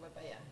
voy para allá.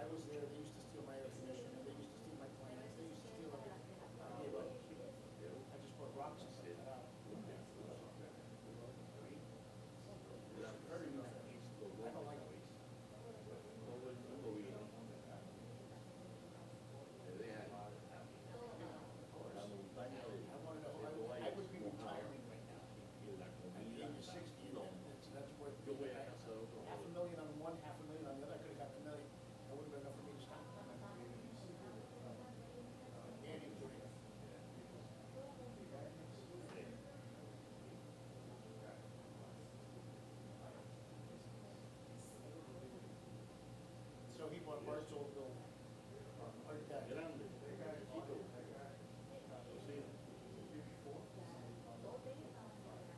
was there, they used to steal my air conditioner, they used to steal my plants, they used to steal everything. I gave up. I just bought rocks and set it out. It's very nice. I don't like it. I want to know, I would be retiring right now. At the age of 60, and that's worth $500,000 on one, $500,000 on the other. I could have gotten $1 million. That would have been enough for me to stop. Anyway. So he bought Barstoolville. Grande.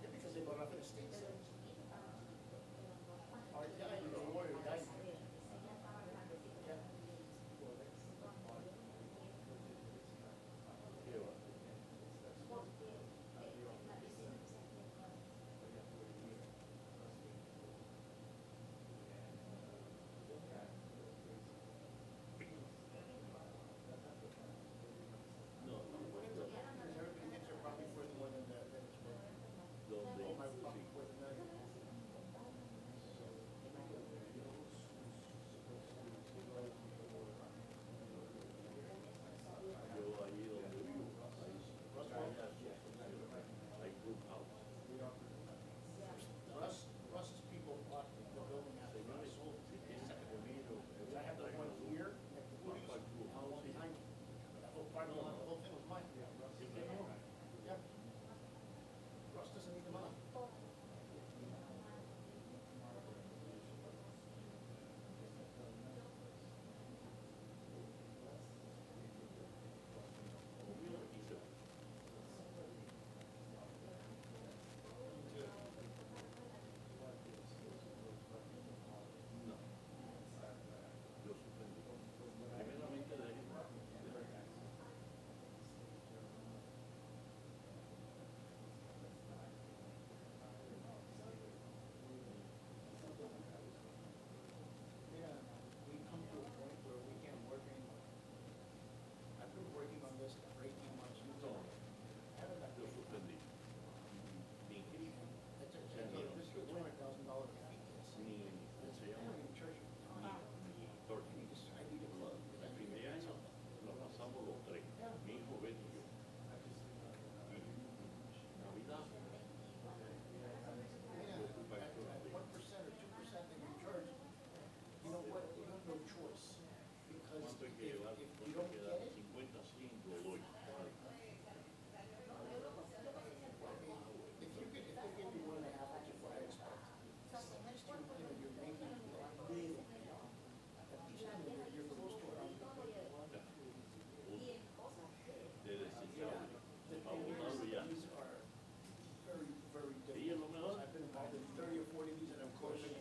Yeah, because they bought it off an estate sale. Our guy, he was a lawyer, he died. Yeah. Everybody thinks they're probably worth more than that. Oh, my probably worth $1 million. Yo allí donde vivo, hay clubhouse. Russ's people bought the building after I sold it. I have the one here, at the Woody's, and the one behind me. That whole parking lot, the whole thing was mine. Yeah. Russ doesn't need the money. No, yo suspendí. Primeramente de Yeah, we come to a point where we can't work anymore. I've been working on this for 18 months. No, Haven't got yo paid. suspendí. Ni inscrito, That's a, this is $200,000 fee. ni, It's se llama, in church. ni torque. I need a club. El fin de año lo pasamos los tres, mi hijo, Betty y yo. Navidad, Yeah, at 1% or 2% that you charge, you know what, you have no choice. Because ¿cuánto hay if que llevar? you ¿Cuánto don't hay que get dar? it, 50, 100, lo doy. if they give you 1.5, which is what I expect, at least you're making a little, at least you're close to around. De desechable, The abonado ya. these are very, very Sí, es lo difficult. mejor. I've been involved in 30 or 40 of these and I'm closing 10.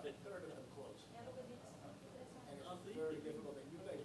A third of them close. And it's very difficult, and you guys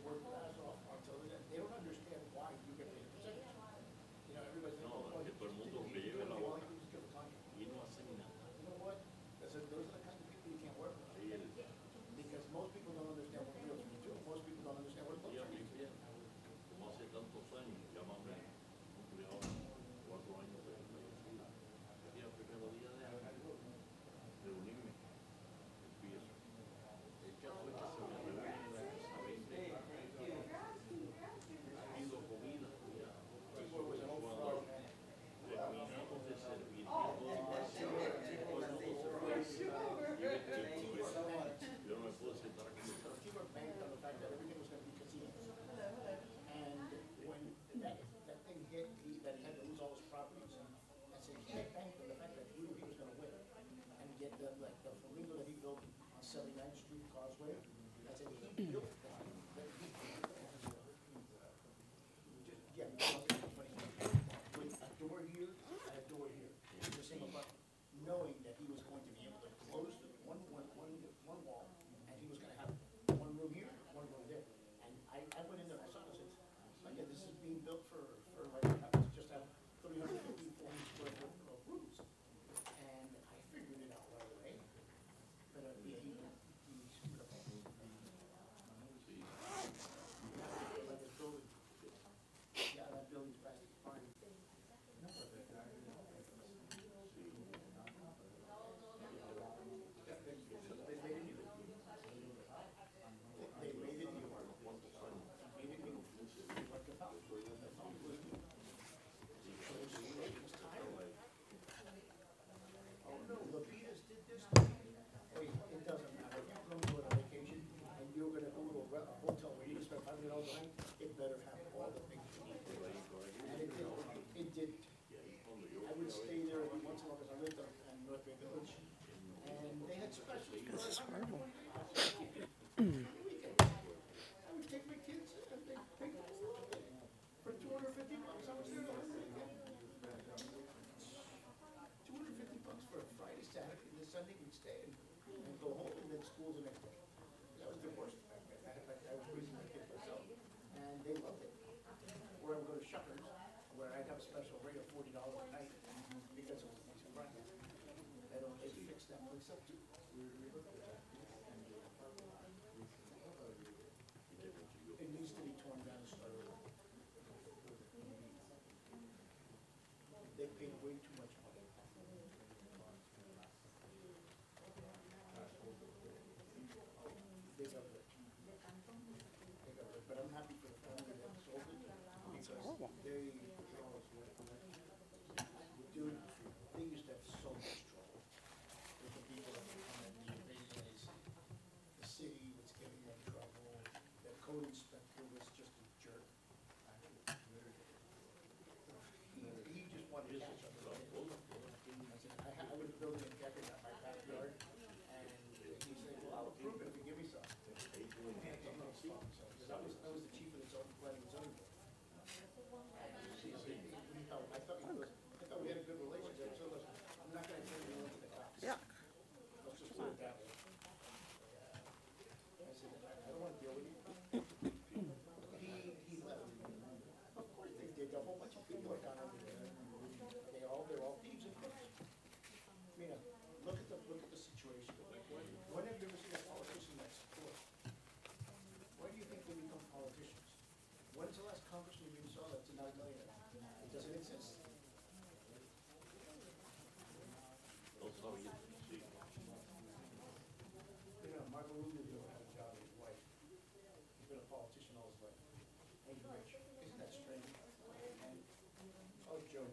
schools in education. I was divorced. I was raising my kids myself, and they loved it. Or I would go to Shuckers, where I'd have a special rate of $40 a night because it was nice and bright. They fixed that place up too. It needs to be torn down and started over. They paid way too much money. They got rich. But I'm happy for the family that sold it because dude, they used to have so much trouble with the people that would come in and invade. The city was giving them trouble. The code inspector was just a jerk. He just wanted to catch up. I said, I was building a deck in my backyard, and he said, well, I'll approve it if you give me some. So that was the chief of the zoning, planning and zoning board. I thought we had a good relationship, so listen, I'm not gonna turn you into the cops. Yeah. Let's just put it that way. I said, I don't wanna deal with you. He left. Of course they did, a whole bunch of people are gone over there. They're all thieves and crooks. Mina, look at the situation. When have you ever seen a politician that's poor? Why do you think they become politicians? When's the last congressman you saw that's not a millionaire? It doesn't exist. No sabía, sí. You know, Marco Rubio had a job with his wife. He's been a politician all his life. And he's rich. Isn't that strange? And, oh, Joe.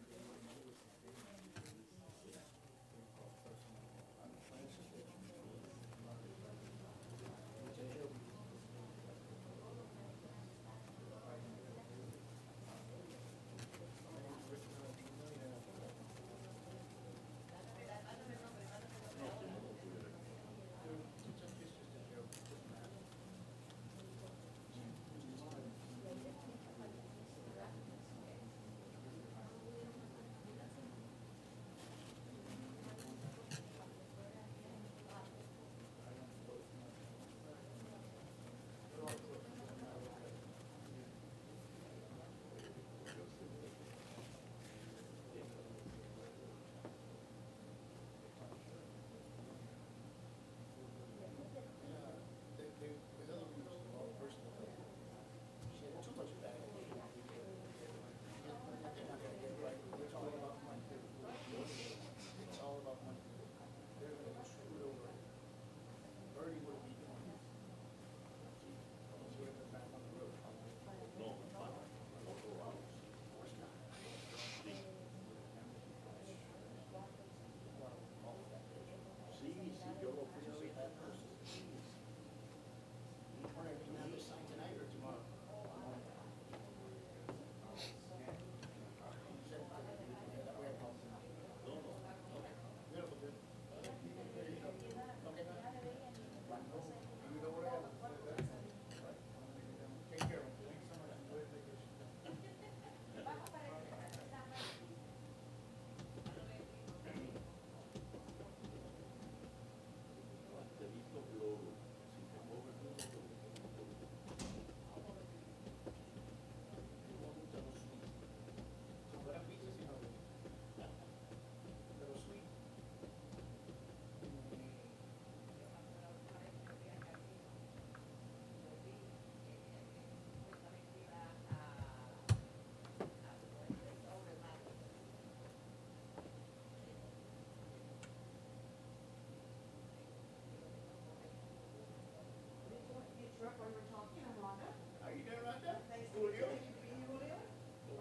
How you doing, Rhonda? Julio?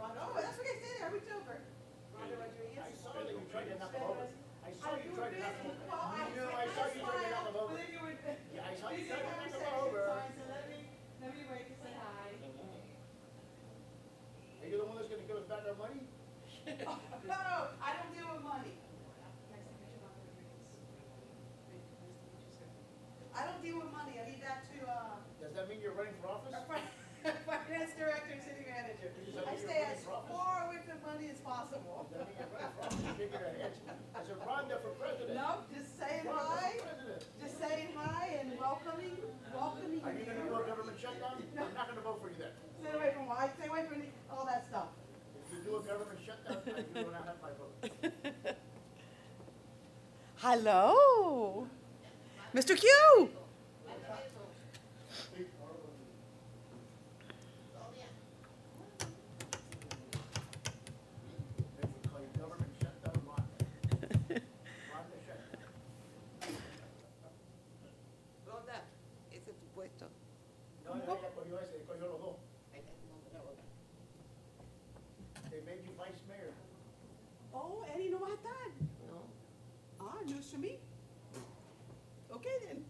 Oh, that's okay, stay there, we over. Rhonda Rodriguez. I saw that you tried to knock him over. I saw you tried to knock him over. Well, You know, I saw you tried to knock him over. But then you were. Yeah, I saw you busy tried to knock him conversation, over. so I said, let me wait to say hi. Are you the one that's gonna give us back our money? No, I don't deal with money. Nice to meet you, Rhonda Rodriguez. Nice to meet you, sir. I don't deal with money, I leave that to, Does that mean you're running for office? our finance director and city manager. I stay as far away from money as possible. Does that mean you're running for office? You shaking your head. I said, Rhonda for president. No, just saying Rhonda hi, for president. just saying hi and welcome Hello. Mr. Q. They would call you government shutdown Monday. Monday shutdown. Rhoda, ese es tu puesto. No, ella cogió ese, cogió los dos. Ahí está tu nombre, Rhoda. They made you vice mayor. Oh, Eddie, no vas a estar. No. Ah, news to me. Okay then.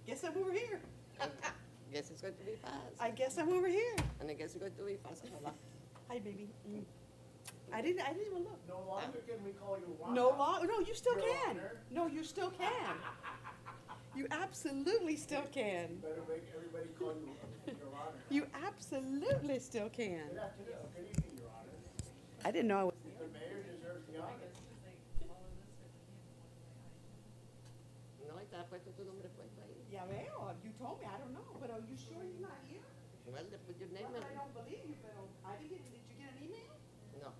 Guess I'm over here. Guess it's going to be fast. I guess I'm over here. And I guess it's going to be fast. Hi, baby. I didn't even look. No longer can we call you Wanda. No, you still Your can. Honor. No, you still can. You absolutely still can. Better make everybody call you Your Honor. You absolutely still can. Good afternoon, good evening, Your Honor. I didn't know I was. The mayor deserves the honor. No, está puesto tu nombre puesto ahí. Ya veo. You told me. I don't know. But are you sure you're not here? Well, they put your name Not that I in. don't believe you, but I didn't get. Did you get an email? No.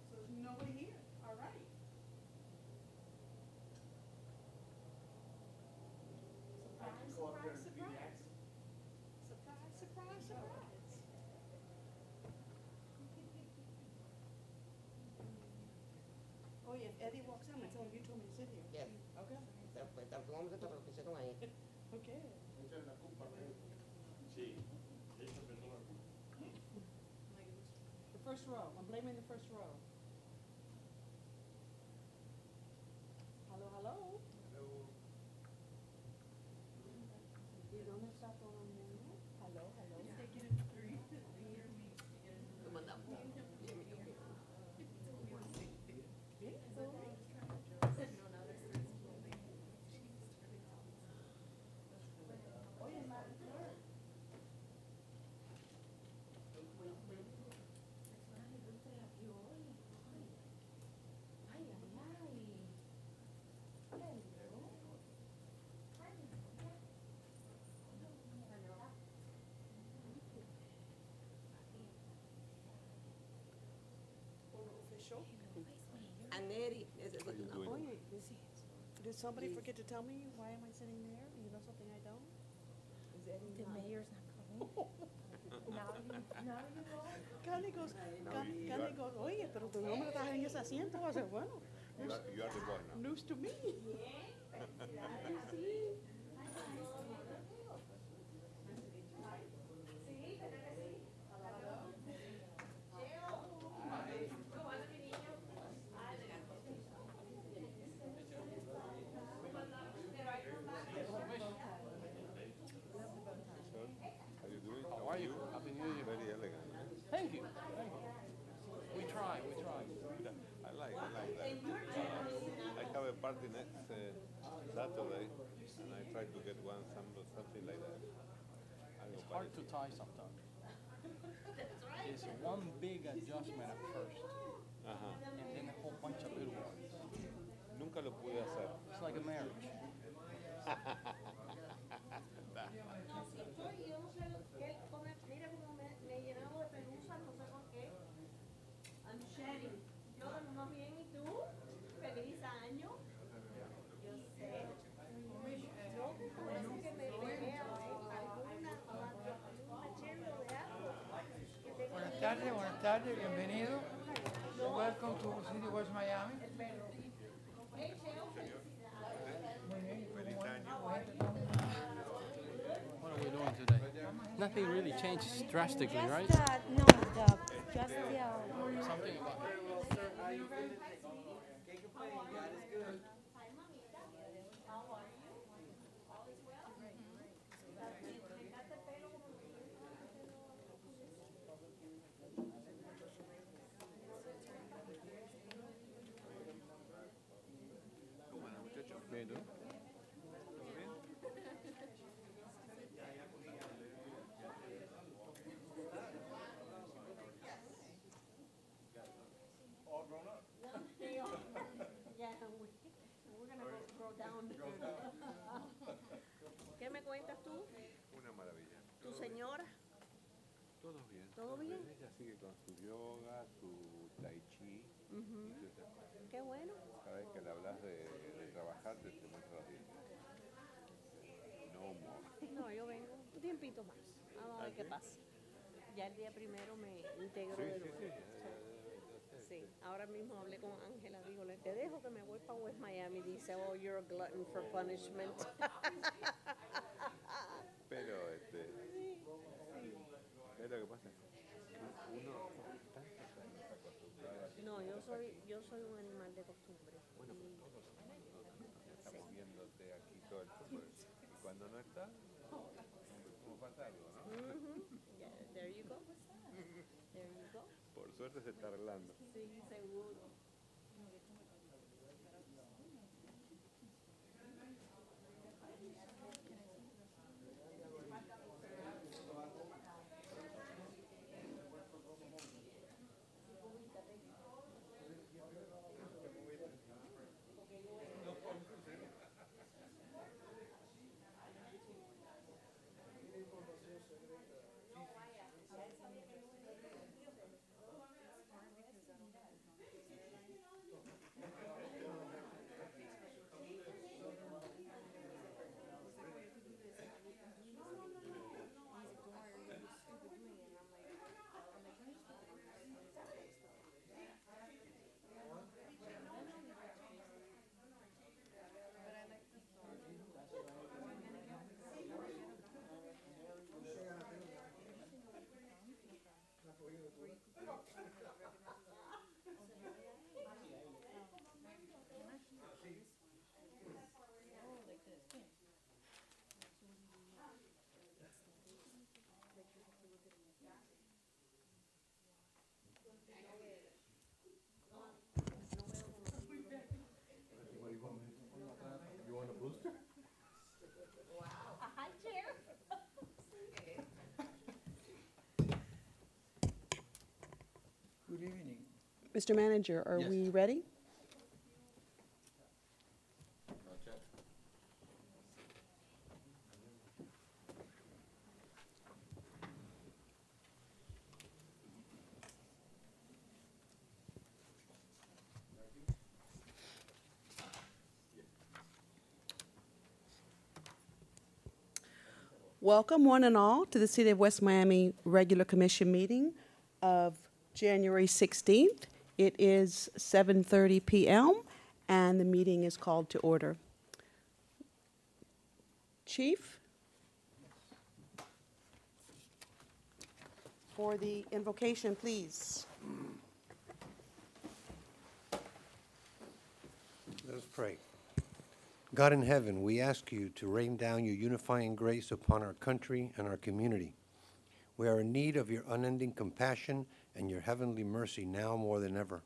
So there's nobody here. All right. I can go up there and be the Surprise, acting. surprise, surprise, surprise. Oh, yeah, if Eddie walks in, I tell him you told me to sit here. Yes. Okay. Está tu nombre, está lo que hicieron ahí. Okay. Esa es la culpa, pero Sí, esa persona. The first row. I'm blaming the first row. Hello, hello. ¿Y dónde está todo el mundo? Hello, hello. Lo mandamos. Bien, todo bien. Oye, Madam Clerk. Official. And Eddie, ese es tu nombre. Oye, did somebody forget to tell me why am I sitting there? You know something I don't? Is Eddie The not? mayor's not coming. Now you go. Connie goes, Connie goes, oye, pero tu nombre está en ese asiento. I said, bueno, You are the boss now. news to me. How you doing? How are you? Happy New Year. Very elegant. Thank you. Thank you. We try. I like that. I have a party next Saturday, and I try to get something like that. I It's go hard buy to it. tie sometimes. It's one big adjustment at first, Ajá. and then a whole bunch of little ones. Nunca lo pude hacer. It's like a marriage. Soy yo, no sé qué comer. Mira cómo me llenado de pelusa, no sé por qué. I'm shedding. Yo más bien, ¿y tú? Feliz año. Yo sé. No, parece que me pegué alguna material de algo. Que tengo Buenas tardes, bienvenido. Welcome to City West Miami. Hey, Cheo, felicidades. Muy bien, Feliz año. What are we doing today? Nothing really changes drastically, right? Just Something about Hi, mamita. How are you? All is well? Me encanta el pelo como lo tienes. Bueno, muchachos. Bien, ¿no? all grown up. Yeah, we're gonna go down. ¿Qué me cuentas tú? Una maravilla. ¿Tu señora? Todo bien. ¿Todo bien? Ella sigue con su yoga, su tai chi. Qué bueno. Cada vez que le hablas de trabajar, te muestra los dientes. No humor. No, yo vengo un tiempito más. Vamos a ver qué pasa. Ya el día primero me integro Sí, de sí, nuevo. sí. Sí, ahora mismo hablé con Ángela, digo, te dejo que me voy para West Miami. Dice, oh, you're a glutton for punishment. Pero, ¿sabes lo que pasa? Uno tantos años acostumbrado a que No, yo soy un animal de costumbre. bueno, pues todos estamos viéndote aquí todo el tiempo. Y cuando no estás, como pasa algo, ¿no? Yeah, there you go. There you go. Por suerte se está arreglando. Sí, seguro. Hi, Chair. Good evening. Mr. Manager, are we ready? Welcome, one and all, to the City of West Miami Regular Commission meeting of January 16th. It is 7:30 p.m., and the meeting is called to order. Chief? For the invocation, please. Let us pray. God in heaven, we ask you to rain down your unifying grace upon our country and our community. We are in need of your unending compassion and your heavenly mercy now more than ever.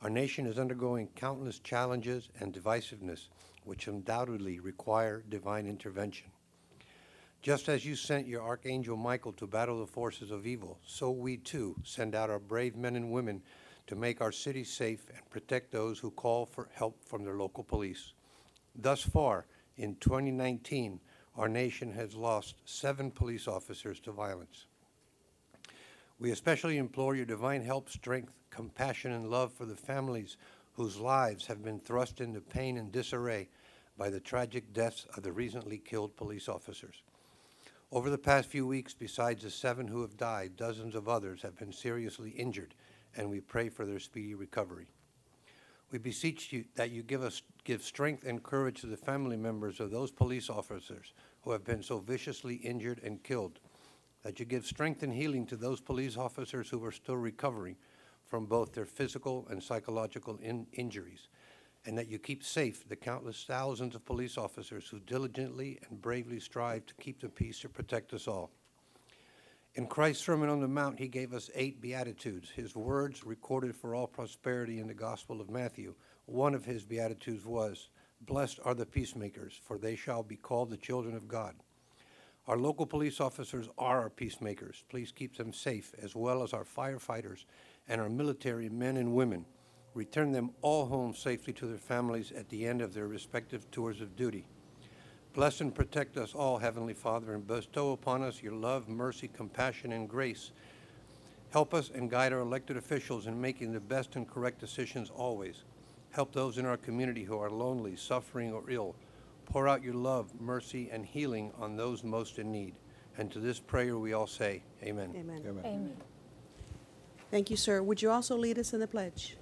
Our nation is undergoing countless challenges and divisiveness, which undoubtedly require divine intervention. Just as you sent your Archangel Michael to battle the forces of evil, so we too send out our brave men and women to make our city safe and protect those who call for help from their local police. Thus far, in 2019, our nation has lost 7 police officers to violence. We especially implore your divine help, strength, compassion, and love for the families whose lives have been thrust into pain and disarray by the tragic deaths of the recently killed police officers. Over the past few weeks, besides the 7 who have died, dozens of others have been seriously injured, and we pray for their speedy recovery. We beseech you that you give strength and courage to the family members of those police officers who have been so viciously injured and killed, that you give strength and healing to those police officers who are still recovering from both their physical and psychological injuries, and that you keep safe the countless thousands of police officers who diligently and bravely strive to keep the peace to protect us all. In Christ's Sermon on the Mount, he gave us 8 Beatitudes, his words recorded for all prosperity in the Gospel of Matthew. One of his Beatitudes was, "Blessed are the peacemakers, for they shall be called the children of God." Our local police officers are our peacemakers. Please keep them safe, as well as our firefighters and our military men and women. Return them all home safely to their families at the end of their respective tours of duty. Bless and protect us all, Heavenly Father, and bestow upon us your love, mercy, compassion, and grace, Help us and guide our elected officials in making the best and correct decisions always. Help those in our community who are lonely, suffering, or ill. Pour out your love, mercy, and healing on those most in need. And to this prayer we all say, Amen. Amen. Amen. Thank you, sir. Would you also lead us in the pledge?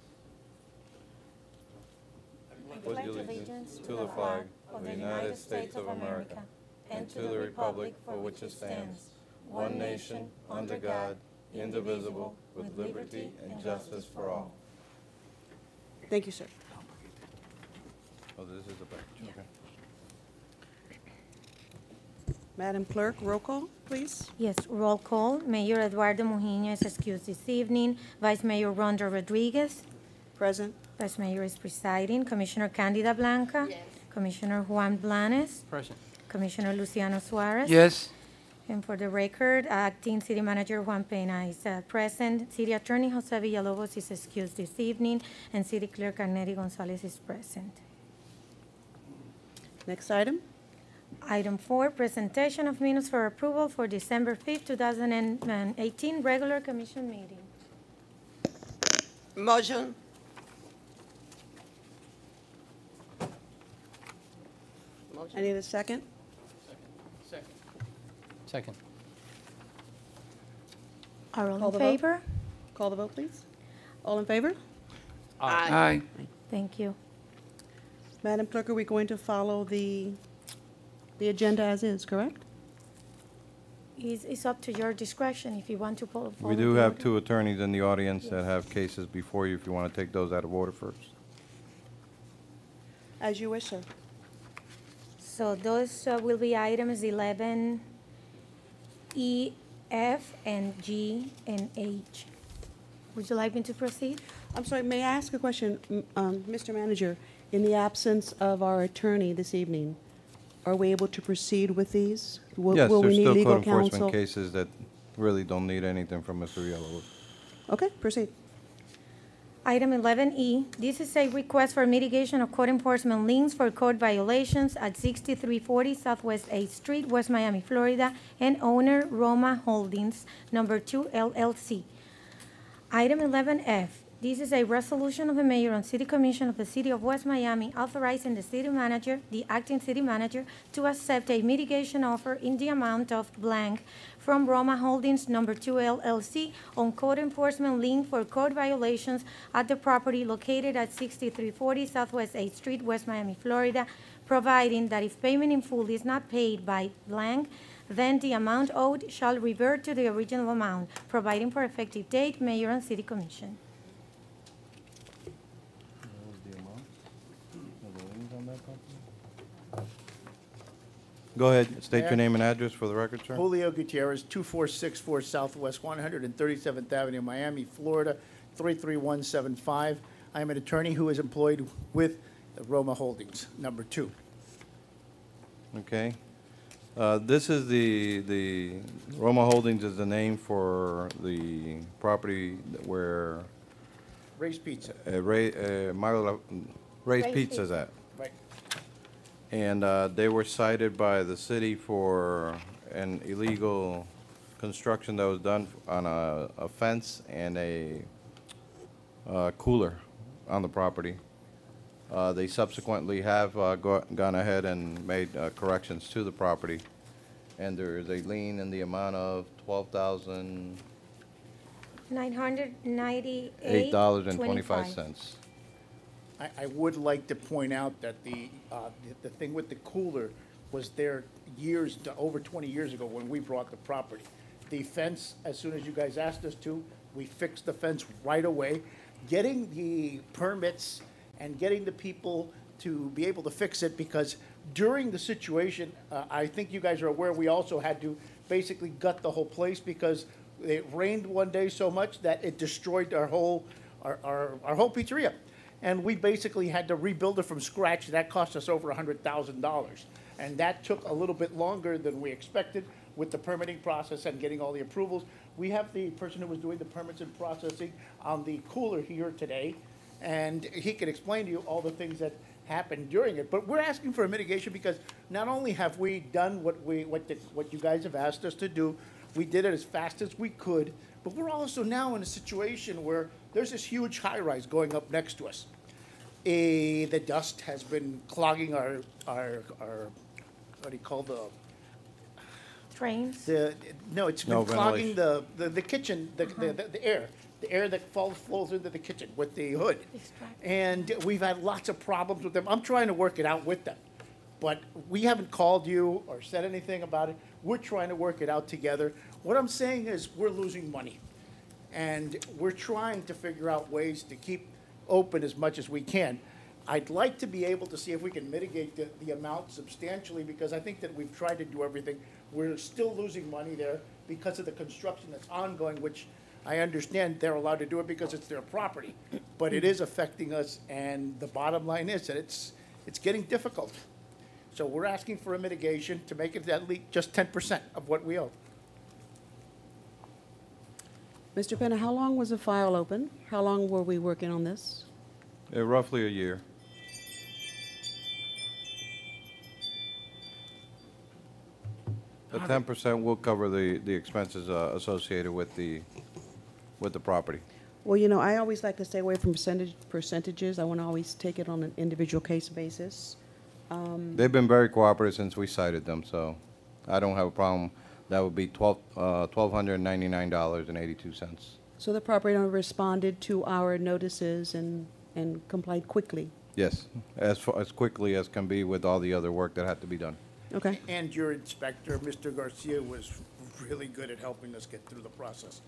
Pledge allegiance to the flag of the United States of America and to the republic for which it stands, one nation, under God, indivisible, with liberty and justice for all. Thank you, sir. Oh, this is the package, okay. Madam Clerk, roll call, please. Yes, roll call. Mayor Eduardo Mujina is excused this evening. Vice Mayor Rhonda Rodriguez. Present. Vice Mayor is presiding. Commissioner Candida Blanca. Yes. Commissioner Juan Blanes. Present. Commissioner Luciano Suarez. Yes. And for the record, Acting City Manager Juan Pena is present. City Attorney Jose Villalobos is excused this evening, and City Clerk Arneri Gonzalez is present. Next item. Item 4, presentation of minutes for approval for December 5th, 2018, regular commission meeting. Motion. I need a second. Second. Are all Call in the vote. favor? Call the vote, please. All in favor? Aye. Thank you. Madam Clerk, are we going to follow the agenda as is, correct? It's up to your discretion if you want to follow. We do the have order. two attorneys in the audience that Yes. have cases before you, if you want to take those out of order first. As you wish, sir. So those will be items 11, E, F, and G, and H. Would you like me to proceed? I'm sorry, may I ask a question? Mr. Manager, in the absence of our attorney this evening, are we able to proceed with these? Yes, Will we there's need still legal code enforcement counsel? cases that really don't need anything from Mr. Villalobos. Okay, proceed. Item 11E, this is a request for mitigation of code enforcement liens for code violations at 6340 Southwest 8th Street, West Miami, Florida, and owner Roma Holdings, number 2 LLC. Item 11F, this is a resolution of the mayor and city commission of the city of West Miami authorizing the city manager, the acting city manager, to accept a mitigation offer in the amount of blank from Roma Holdings number 2 LLC on code enforcement lien for code violations at the property located at 6340 Southwest 8th Street, West Miami, Florida, providing that if payment in full is not paid by blank, then the amount owed shall revert to the original amount, providing for effective date, mayor and city commission. Go ahead, state your name and address for the record, sir. Julio Gutierrez, 2464 Southwest 137th Avenue, Miami, Florida, 33175. I am an attorney who is employed with Roma Holdings, number 2. Okay. This is the Roma Holdings is the name for the property where Ray's Pizza, Ray's Pizza's at. right? And they were cited by the city for an illegal construction that was done on a fence and a cooler on the property. They subsequently have gone ahead and made corrections to the property. And there is a lien in the amount of $998.25. I would like to point out that the thing with the cooler was there years, over 20 years ago when we brought the property. The fence, as soon as you guys asked us to, we fixed the fence right away. Getting the permits and getting the people to be able to fix it, because during the situation, I think you guys are aware, we also had to basically gut the whole place because it rained one day so much that it destroyed our whole pizzeria. And we basically had to rebuild it from scratch. That cost us over $100,000. And that took a little bit longer than we expected with the permitting process and getting all the approvals. We have the person who was doing the permits and processing on the cooler here today, and he can explain to you all the things that happened during it. But we're asking for a mitigation because not only have we done what you guys have asked us to do, We did it as fast as we could, but we're also now in a situation where there's this huge high-rise going up next to us. The dust has been clogging our, what do you call Trains? no, it's No been clogging the kitchen, the air that flows into the kitchen with the hood. Extract. And we've had lots of problems with them. I'm trying to work it out with them. But we haven't called you or said anything about it. We're trying to work it out together. What I'm saying is we're losing money. And we're trying to figure out ways to keep open as much as we can. I'd like to be able to see if we can mitigate the amount substantially, because I think that we've tried to do everything. We're still losing money there because of the construction that's ongoing, which I understand they're allowed to do it because it's their property. But it is affecting us, and the bottom line is that it's getting difficult. So we're asking for a mitigation to make it at least just 10% of what we owe. Mr. Penna, how long was the file open? How long were we working on this? Roughly a year. The 10% will cover the expenses associated with the property. Well, you know, I always like to stay away from percentages. I want to always take it on an individual case basis. They've been very cooperative since we cited them, so I don't have a problem. That would be $1,299.82. So the property owner responded to our notices and complied quickly. Yes, as quickly as can be with all the other work that had to be done. Okay. And your inspector, Mr. Garcia, was really good at helping us get through the process,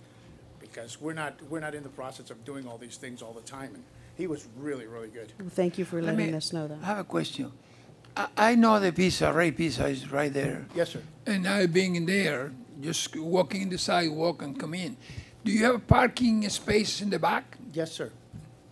because we're not in the process of doing all these things all the time, and he was really, really good. Well, thank you for letting us know that. I have a question. I know the pizza, Ray Pizza is right there. Yes, sir. And I've been in there, just walking in the sidewalk and come in. Do you have a parking space in the back? Yes, sir.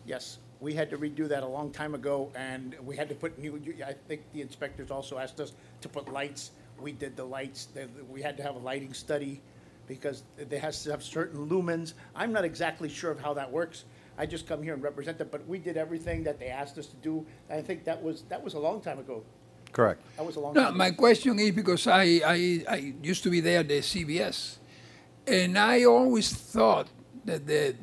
Yes. We had to redo that a long time ago, and we had to put new, I think the inspectors also asked us to put lights. We did the lights. We had to have a lighting study because they has to have certain lumens. I'm not exactly sure of how that works. I just come here and represent them, but we did everything that they asked us to do. I think that was a long time ago. Correct. That was a long No, time ago. my question is because I used to be there at the CBS, and I always thought that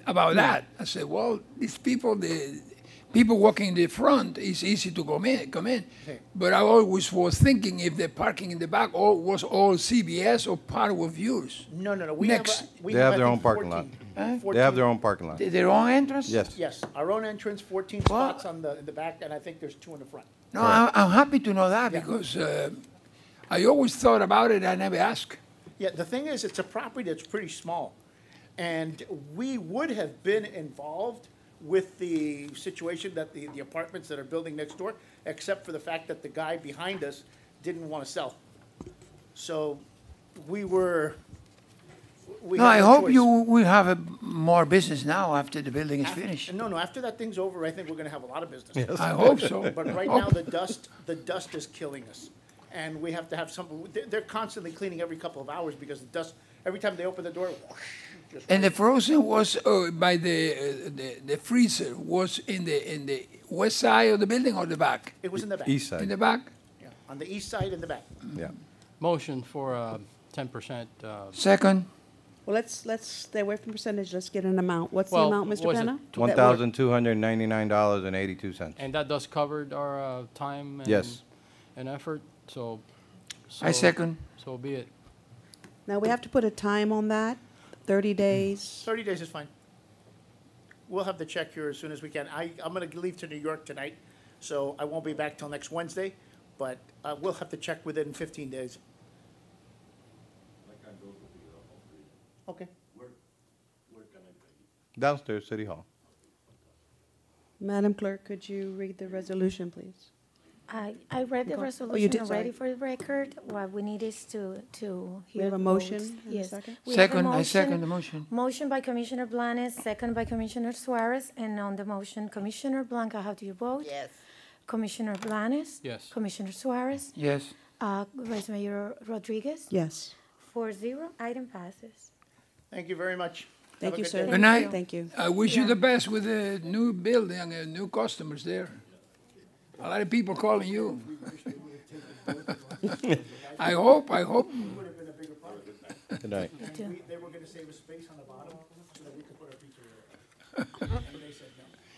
about that. I said, well, these people, the people walking in the front, is easy to come in. Okay. But I always was thinking if the parking in the back was all CBS or part of yours. No. They They have their own parking lot. 14 They have their own parking lot. Their own entrance? Yes. Yes, our own entrance, 14 spots in the back, and I think there's 2 in the front. No, I'm happy to know that Yeah. because I always thought about it. I never asked. Yeah, the thing is, it's a property that's pretty small. And we would have been involved with the situation that the apartments that are building next door, except for the fact that the guy behind us didn't want to sell. So we No, had I no hope choice. you will have more business now after the building is finished. No, after that thing's over, I think we're gonna have a lot of business. I hope so. But right now, the dust is killing us. And we have to have they're constantly cleaning every couple of hours because the dust, every time they open the door, just And the frozen was by the freezer was in the west side of the building or the back? it was in the back. East In side, the back? Yeah, on the east side and the back. yeah. Motion for 10%. Second? Well, let's stay away from percentage. Let's get an amount. What's the Well, amount, Mr. was it Penna? $1,299.82. And that does cover our time Yes. and effort, so. I second. So be it. Now, we have to put a time on that, 30 days. 30 days is fine. We'll have the check here as soon as we can. I'm going to leave to New York tonight, so I won't be back till next Wednesday, but we'll have the check within 15 days. Okay. Downstairs, City Hall. Madam Clerk, could you read the resolution, please? I read the Okay. Oh, you resolution did, already sorry. for the record. What we need is to We hear have a the motion votes. and a Yes. second? We have a Second, I second motion. the motion. Motion by Commissioner Blanes, second by Commissioner Suarez, and on the motion, Commissioner Blanca, how do you vote? Yes. Commissioner Blanes? Yes. Commissioner Suarez? Yes. Vice Mayor Rodriguez? Yes. 4-0, item passes. Thank you very much. Thank Have a you, good sir. day. Good night. Thank you. I wish you Yeah. the best with the new building and new customers there. A lot of people calling you. I hope. Good night. too. They were gonna save a space on the bottom so that we could put our pizza there. And they said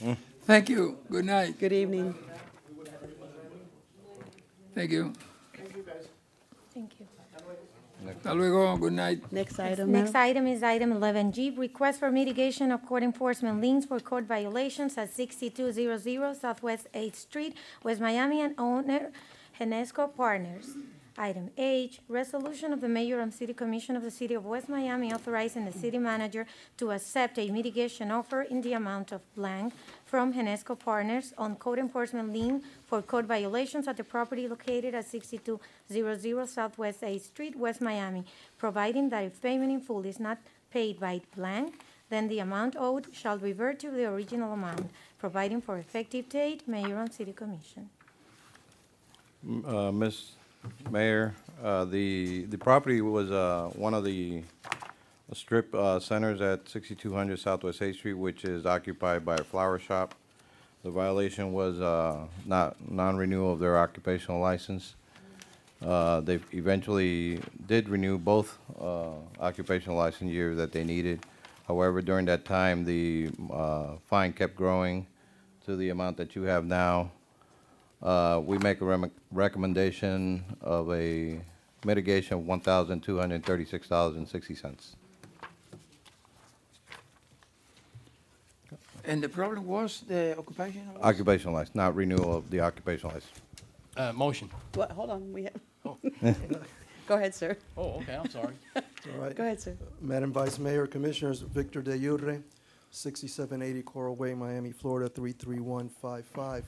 no. Thank you. Good night. Good evening. Thank you. Thank you, guys. Thank you. Hasta luego. Good night. Next item, Next Madam. item is item 11G, request for mitigation of court enforcement liens for code violations at 6200 Southwest 8th Street, West Miami, and owner Genesco Partners. Item H, resolution of the mayor and city commission of the city of West Miami authorizing the city manager to accept a mitigation offer in the amount of blank from Genesco Partners on code enforcement lien for code violations at the property located at 6200 Southwest 8th Street, West Miami, providing that if payment in full is not paid by blank, then the amount owed shall revert to the original amount, providing for effective date, mayor and city commission. Ms. Mayor, the property was one of the strip centers at 6200 Southwest 8th Street, which is occupied by a flower shop. The violation was non-renewal of their occupational license. They eventually did renew both occupational license years that they needed. However, during that time, the fine kept growing to the amount that you have now. We make a recommendation of a mitigation of $1,236.60. And the problem was the occupation? Occupational license, not renewal of the occupational license. Motion. What, hold on, we have. Go ahead, sir. Oh, okay, I'm sorry. All right. Go ahead, sir. Madam Vice Mayor, Commissioners, Victor De Jure, 6780 Coral Way, Miami, Florida, 33155.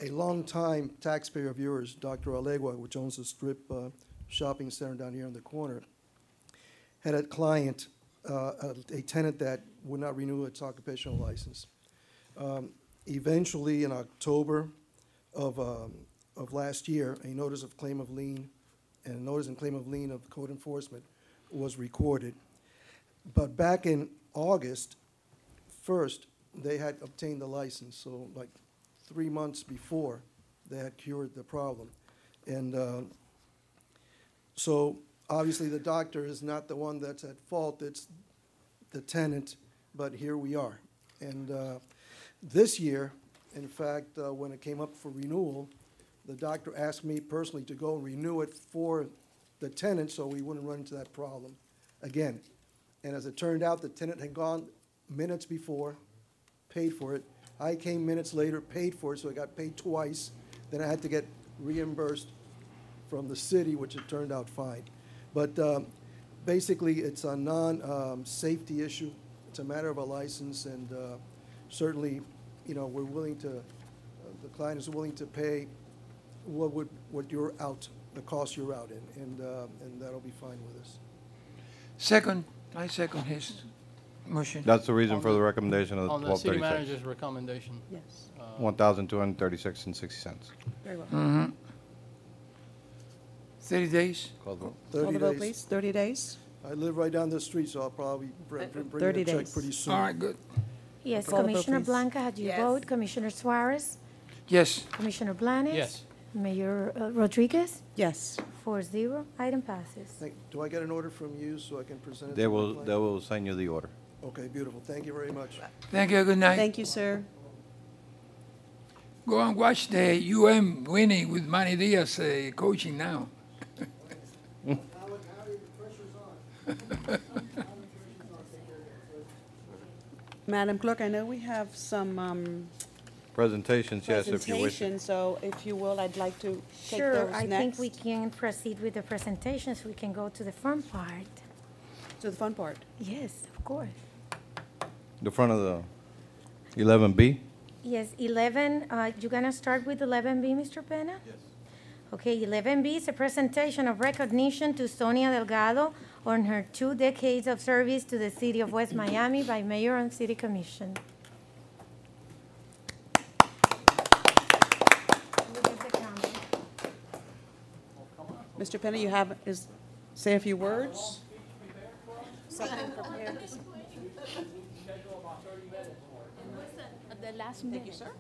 A longtime taxpayer of yours, Dr. Alegua, which owns a strip shopping center down here on the corner, had a client, a tenant that would not renew its occupational license. Eventually, in October of last year, a notice of claim of lien and a notice and claim of lien of code enforcement was recorded. But back in August 1st, they had obtained the license, so like 3 months before they had cured the problem. And so obviously the doctor is not the one that's at fault, it's the tenant, but here we are. And this year, in fact, when it came up for renewal, the doctor asked me personally to go and renew it for the tenant so we wouldn't run into that problem again. And as it turned out, the tenant had gone minutes before, paid for it. I came minutes later, paid for it, so I got paid twice. Then I had to get reimbursed from the city, which it turned out fine. But basically, it's a non-safety issue. It's a matter of a license, and certainly, you know, we're willing to, the client is willing to pay what you're out, the cost you're out in, and that'll be fine with us. Second, I second his motion. That's the reason for the recommendation of On the city 1236. manager's recommendation. Yes, $1,236.60. very well. Mm-hmm. 30 days? Call the vote. Call the 30 vote, days. please. 30 days. I live right down the street, so I'll probably bring 30 in a check days. pretty soon. All right, good. Yes, Call the vote, Commissioner please. Blanca, had you Yes. vote? Commissioner Suarez? Yes. Commissioner Blanes? Yes. Mayor Rodriguez? Yes. 4-0, item passes. Do I get an order from you so I can present it They to my will, client? they will send you the order. Okay, beautiful. Thank you very much. Thank you. Good night. Thank you, sir. Go and watch the UM winning with Manny Diaz coaching now. Madam Clerk, I know we have some Presentations, yes, if you wish. presentations, so if you will, I'd like to take Sure, those I think next. we can proceed with the presentations. We can go to the fun part. To the fun part. Yes, of course. The front of the 11B? Yes, 11, you're gonna start with 11B, Mr. Pena? Yes. Okay, 11B is a presentation of recognition to Sonia Delgado on her 2 decades of service to the city of West Miami by Mayor and City Commission. Mr. Penna, you have, say a few words? Something prepared. The last Thank minute. you, sir.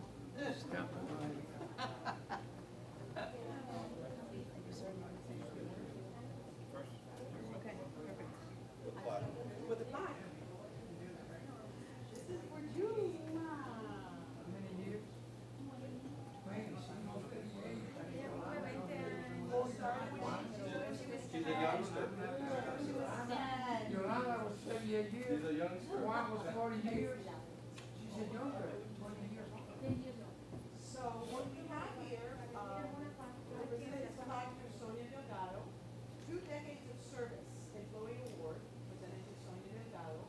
Yolanda was 78 years. Juan was 40 years. She's a younger, 20 years. So what we have here, is Dr. Sonia Delgado, 2 decades of service, employee award, presented to Sonia Delgado,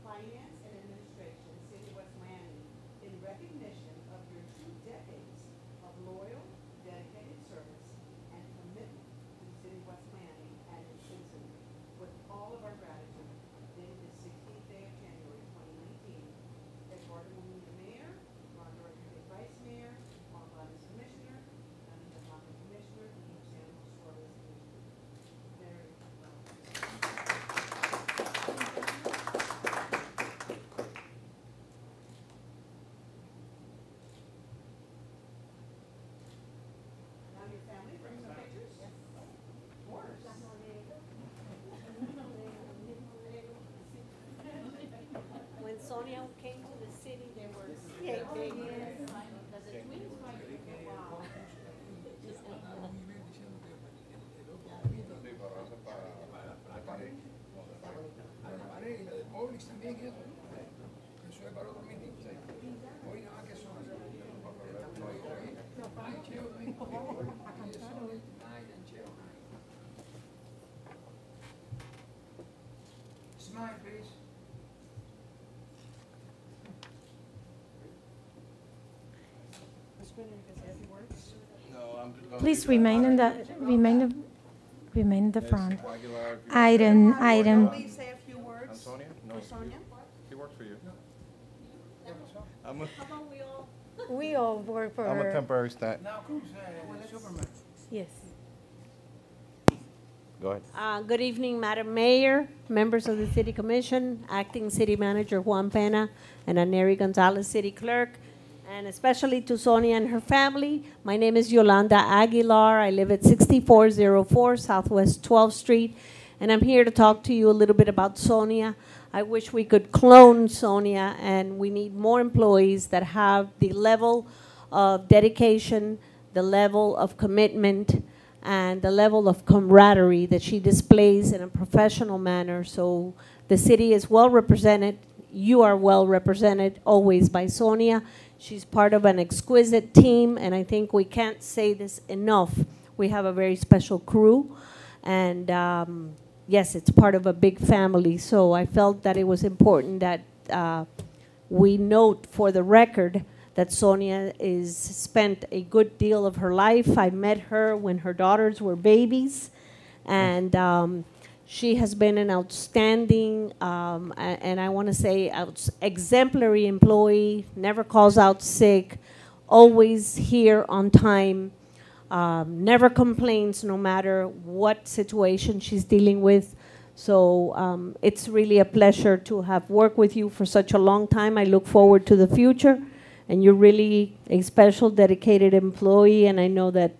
finance and administration, City of West Miami, in recognition of your 2 decades of loyal, dedicated service and commitment to the City of West Miami and its citizenry. With all of our gratitude, dated the 16th day of January 2019, Eduardo Molina, Mayor, Ron Rodriguez, Vice Mayor, Juan Blanes, Commissioner, Anita Blanco, Commissioner, and Luciano Suarez, Commissioner. Very well. Now your family, bring some pictures? Yes. Of course. When Sonia came to the city, there were 8 babies. Because the twins might be, wow. Y la de Publix también, eso. Eso es para otro meeting. Hoy nada más que son. Ay, Cheo, ay, Cheo. Smile, please. Please remain in the front. Item. Please say a few words. Antonia? No. For Sonia? He works for you. How about we all? We all work for I'm a her. temporary staff. Now who's Superman? Yes. Go ahead. Good evening, Madam Mayor, members of the City Commission, Acting City Manager Juan Pena, and Aneri Gonzalez, City Clerk, and especially to Sonia and her family. My name is Yolanda Aguilar. I live at 6404 Southwest 12th Street, and I'm here to talk to you a little bit about Sonia. I wish we could clone Sonia, and we need more employees that have the level of dedication, the level of commitment, and the level of camaraderie that she displays in a professional manner. So the city is well represented. You are well represented always by Sonia. She's part of an exquisite team, and I think we can't say this enough. We have a very special crew, and yes, it's part of a big family. So I felt that it was important that we note for the record that Sonia is spent a good deal of her life. I met her when her daughters were babies, and she has been an outstanding, and I want to say exemplary employee, never calls out sick, always here on time, never complains no matter what situation she's dealing with. So it's really a pleasure to have worked with you for such a long time. I look forward to the future. And you're really a special, dedicated employee, and I know that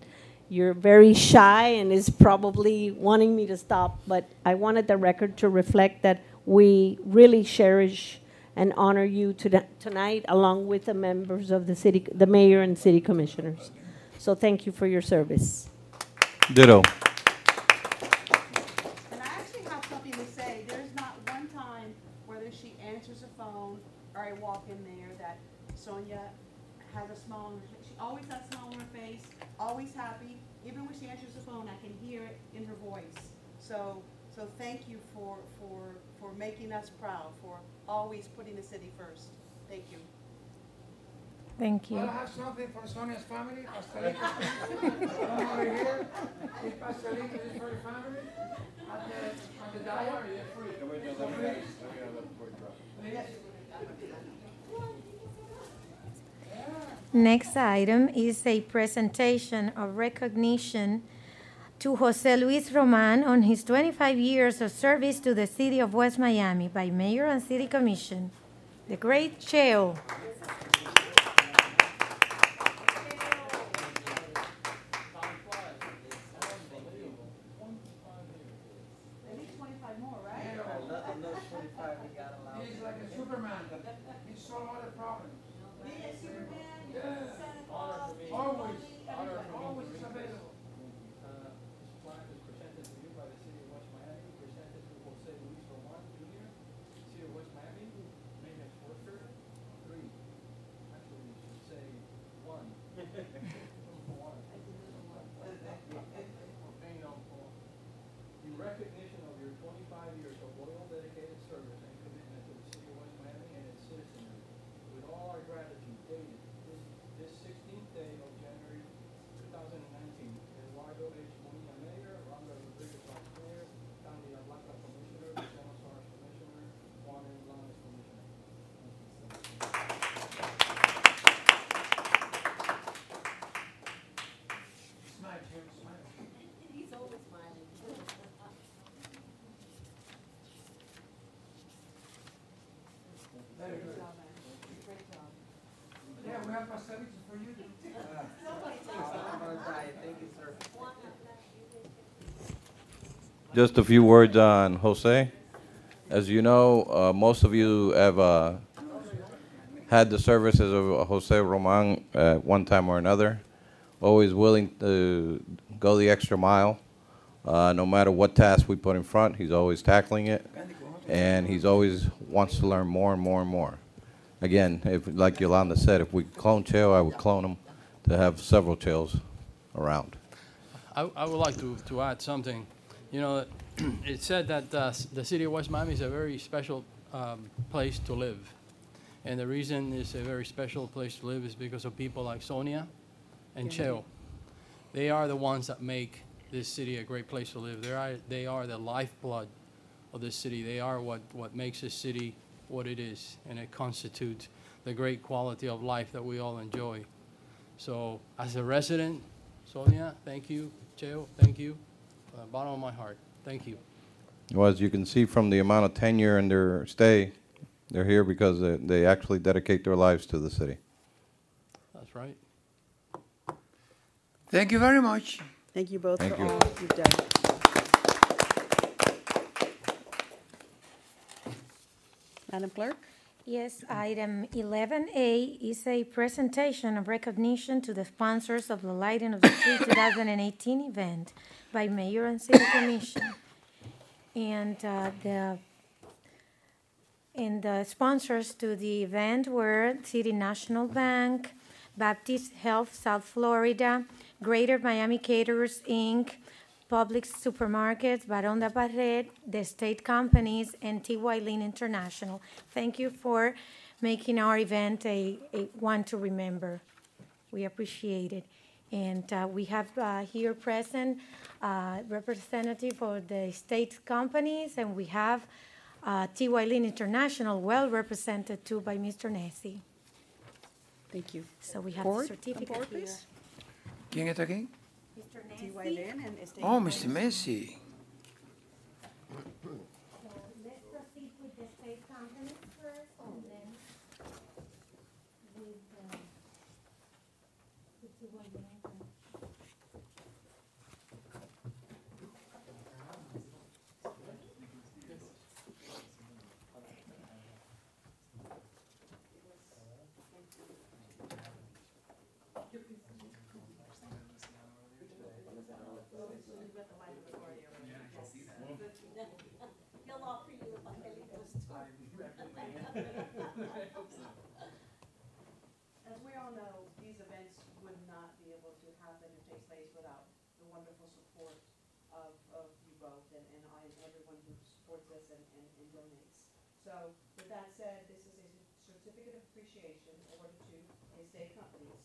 you're very shy and is probably wanting me to stop, but I wanted the record to reflect that we really cherish and honor you tonight, along with the members of the city, the mayor and city commissioners. So thank you for your service. Ditto. And I actually have something to say. There's not one time whether she answers a phone or I walk in there that Sonia has a smile on her face. She always has a smile on her face, always happy. Even when she answers the phone, I can hear it in her voice. So thank you for making us proud, for always putting the city first. Thank you. Thank Well, I you. have something for Sonia's family. Pastelito. Come over here. This pastelito is for the family. On the dial. Next item is a presentation of recognition to Jose Luis Roman on his 25 years of service to the city of West Miami by Mayor and City Commission. The great Cheo. He's like a Superman. He solved all the problems. Always available. This plan is presented to you by the city of West Miami. have pastelitos for you. Just a few words on Jose. As you know, most of you have had the services of Jose Roman at one time or another. Always willing to go the extra mile. No matter what task we put in front, he's always tackling it. And he's always wants to learn more and more and more. Again, if, like Yolanda said, if we clone Cheo, I would clone him to have several Cheos around. I would like to add something. You know, it's said that the city of West Miami is a very special place to live. And the reason it's a very special place to live is because of people like Sonia and Cheo. They are the ones that make this city a great place to live. They are the lifeblood of this city. They are what makes this city what it is, and it constitutes the great quality of life that we all enjoy. So as a resident, Sonia, thank you. Cheo, thank you. Bottom of my heart, thank you. Well, as you can see from the amount of tenure and their stay, they're here because they actually dedicate their lives to the city. That's right. Thank you very much. Thank you both Thank for you. all you've done. Madam Clerk? Yes, item 11A is a presentation of recognition to the sponsors of the Lighting of the Tree 2018 event by Mayor and City Commission. And the sponsors to the event were City National Bank, Baptist Health South Florida, Greater Miami Caterers, Inc., Publix Supermarkets, Barón de Parret, the state companies, and T.Y. Lin International. Thank you for making our event a one to remember. We appreciate it. And we have here present representative for the state companies, and we have T.Y. Lin International, well represented too by Mr. Nessie. Thank you. So we have Board, the certificate come forward, here. please. ¿Quién está aquí? Mr. T.Y. Nessie. Lin and Estate Oh, Companies. Mr. Messi. So let's proceed with the state companies first, and then with the T.Y. Lin. He'll offer you the pastelitos too. As we all know, these events would not be able to happen or take place without the wonderful support of you both and everyone who supports us and donates. So with that said, this is a certificate of appreciation awarded to estate companies.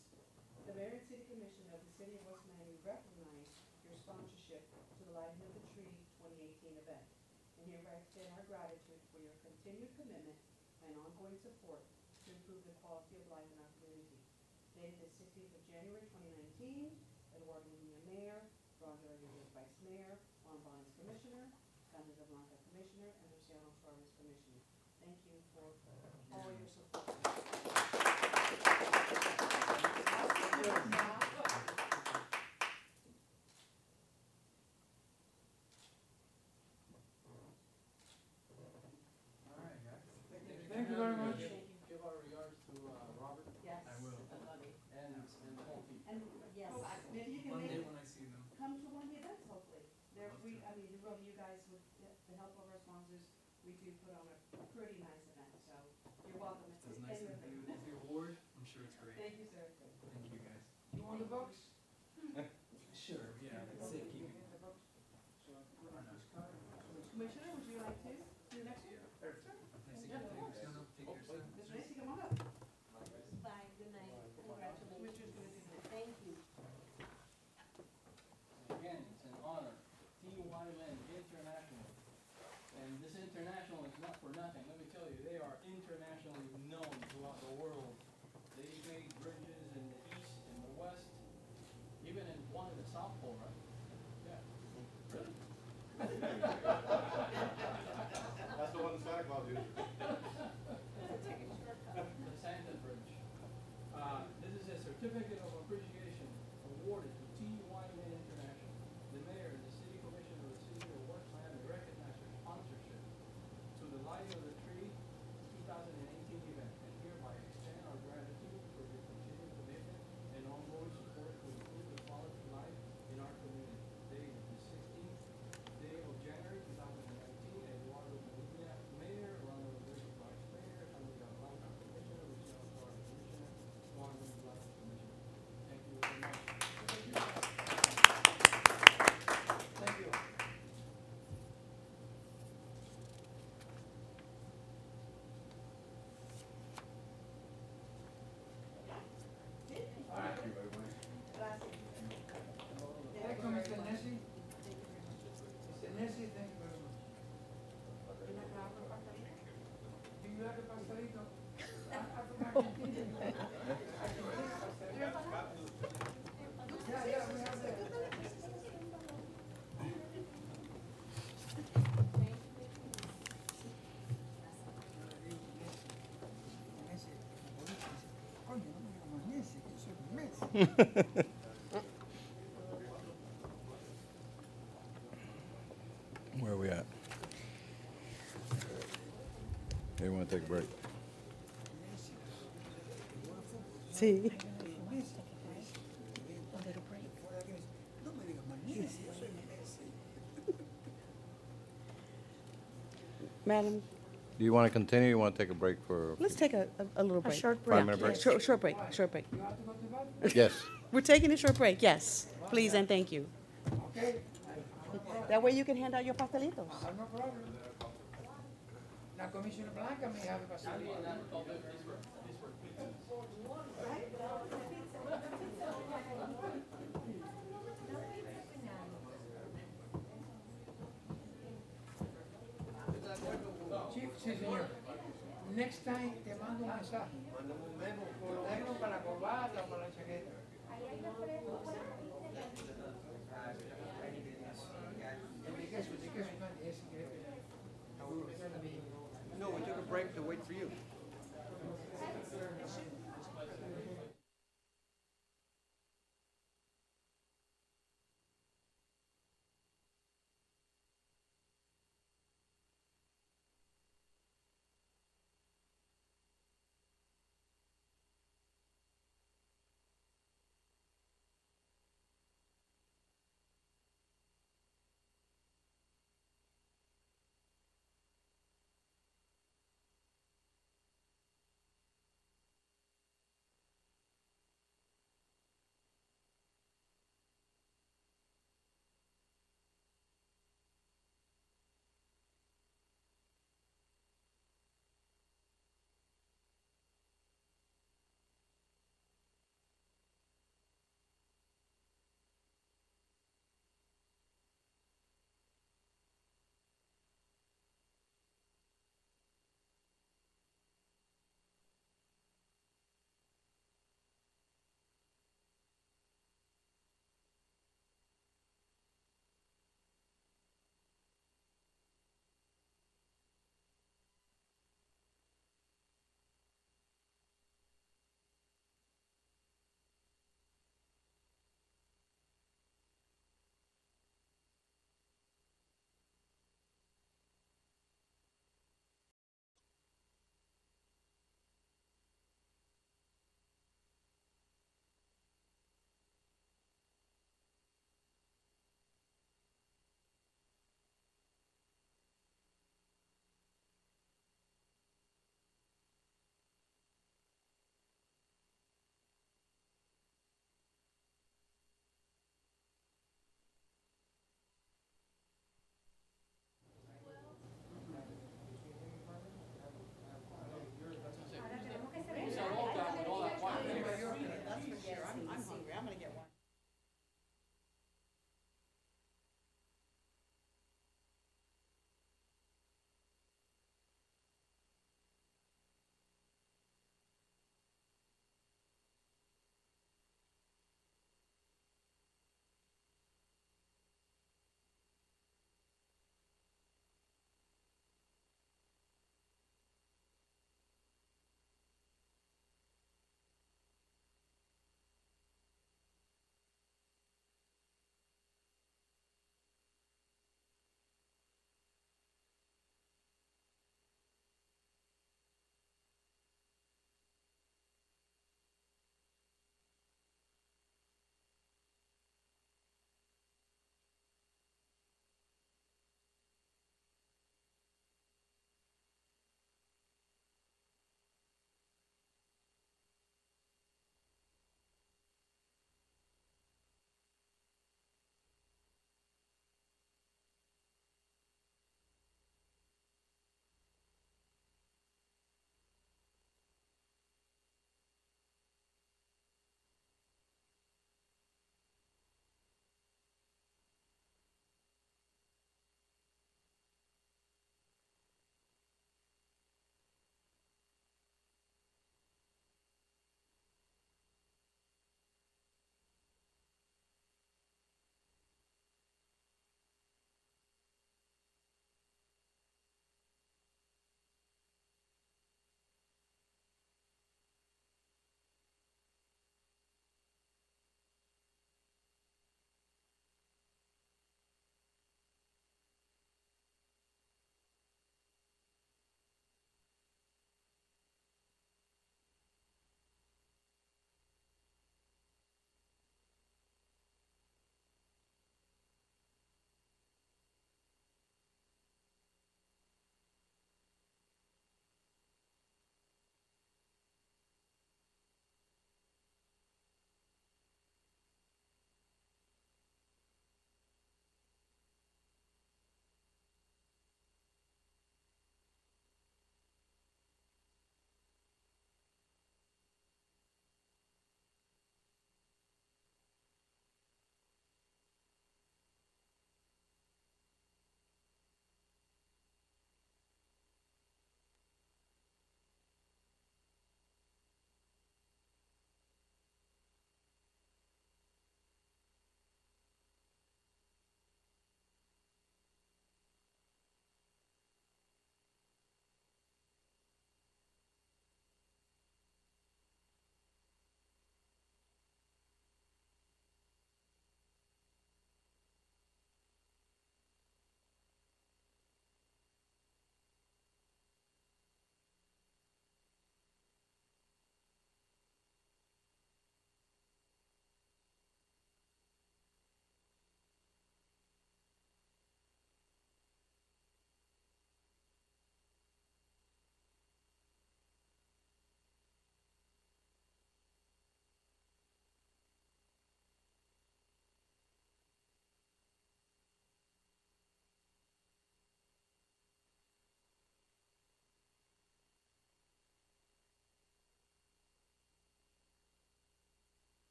The Mayor and City Commission of the City of West Miami recognize your sponsorship to the Lighting of the Tree 2018 event, and hereby extend our gratitude for your continued commitment and ongoing support to improve the quality of life in our community. Dated the 16th of January 2019, Eduardo Medina Mayor, Roger Rodriguez Vice Mayor, Juan Barnes Commissioner, Candida Blanca Commissioner, and Luciano Suarez Commissioner. Thank you for all your support. Thank you very much. Give our regards to Robert. Yes. I will. And the whole team. And, yes, maybe you can make, come to one of the events, hopefully. There, really, you guys, with the help of our sponsors, we do put on a pretty nice event, so you're welcome. It's as nice of you as the award. I'm sure it's great. Thank you, sir. Thank you, guys. You want the box? Sure, yeah, it's safe keeping. Commissioner, would you like to do the next one? Nice to meet you, Luciano. Take care, son. Mr. Lacy, come on up. Bye, good night, congratulations. Commissioner's gonna do that. Thank you. Again, it's an honor. T.Y. Lin International. And this international is not for nothing. Let me tell you, they are internationally known throughout the world. They made bridges in the east, in the west, even in one in the South Pole, right? Yeah. Really? That's the one Santa Claus uses. The Santa Bridge. This Where are we at? You want to take a break? Sí. Madam, Do you want to continue, or you want to take a break for let's take a little break. short break. 5-minute break? Short break, short break. Yes. We're taking a short break, yes. Please and thank you. That way you can hand out your pastelitos. No problem. La Comisión Blanca may have a facility. Chief, sí, señor. Next time te mando un mensaje. Mándame un memo. Negro para la corbata, para la chaqueta. El de queso, ese que No, we took a break to wait for you.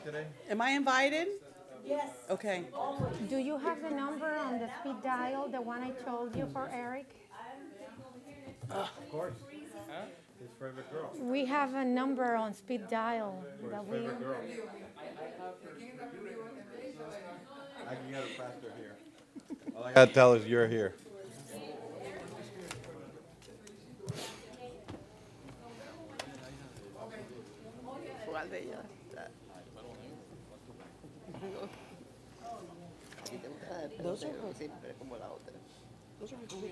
today? Am I invited? Yes. Okay. Do you have the number on the speed dial, the one I told you for Eric? Of course. His favorite girl. We have a number on speed dial that we. Favorite girl. I can get it faster here. All I gotta tell is you're here. ¿Cuál de ellas? ¿Y te gusta la de pelo negro siempre como la otra? Those are her three.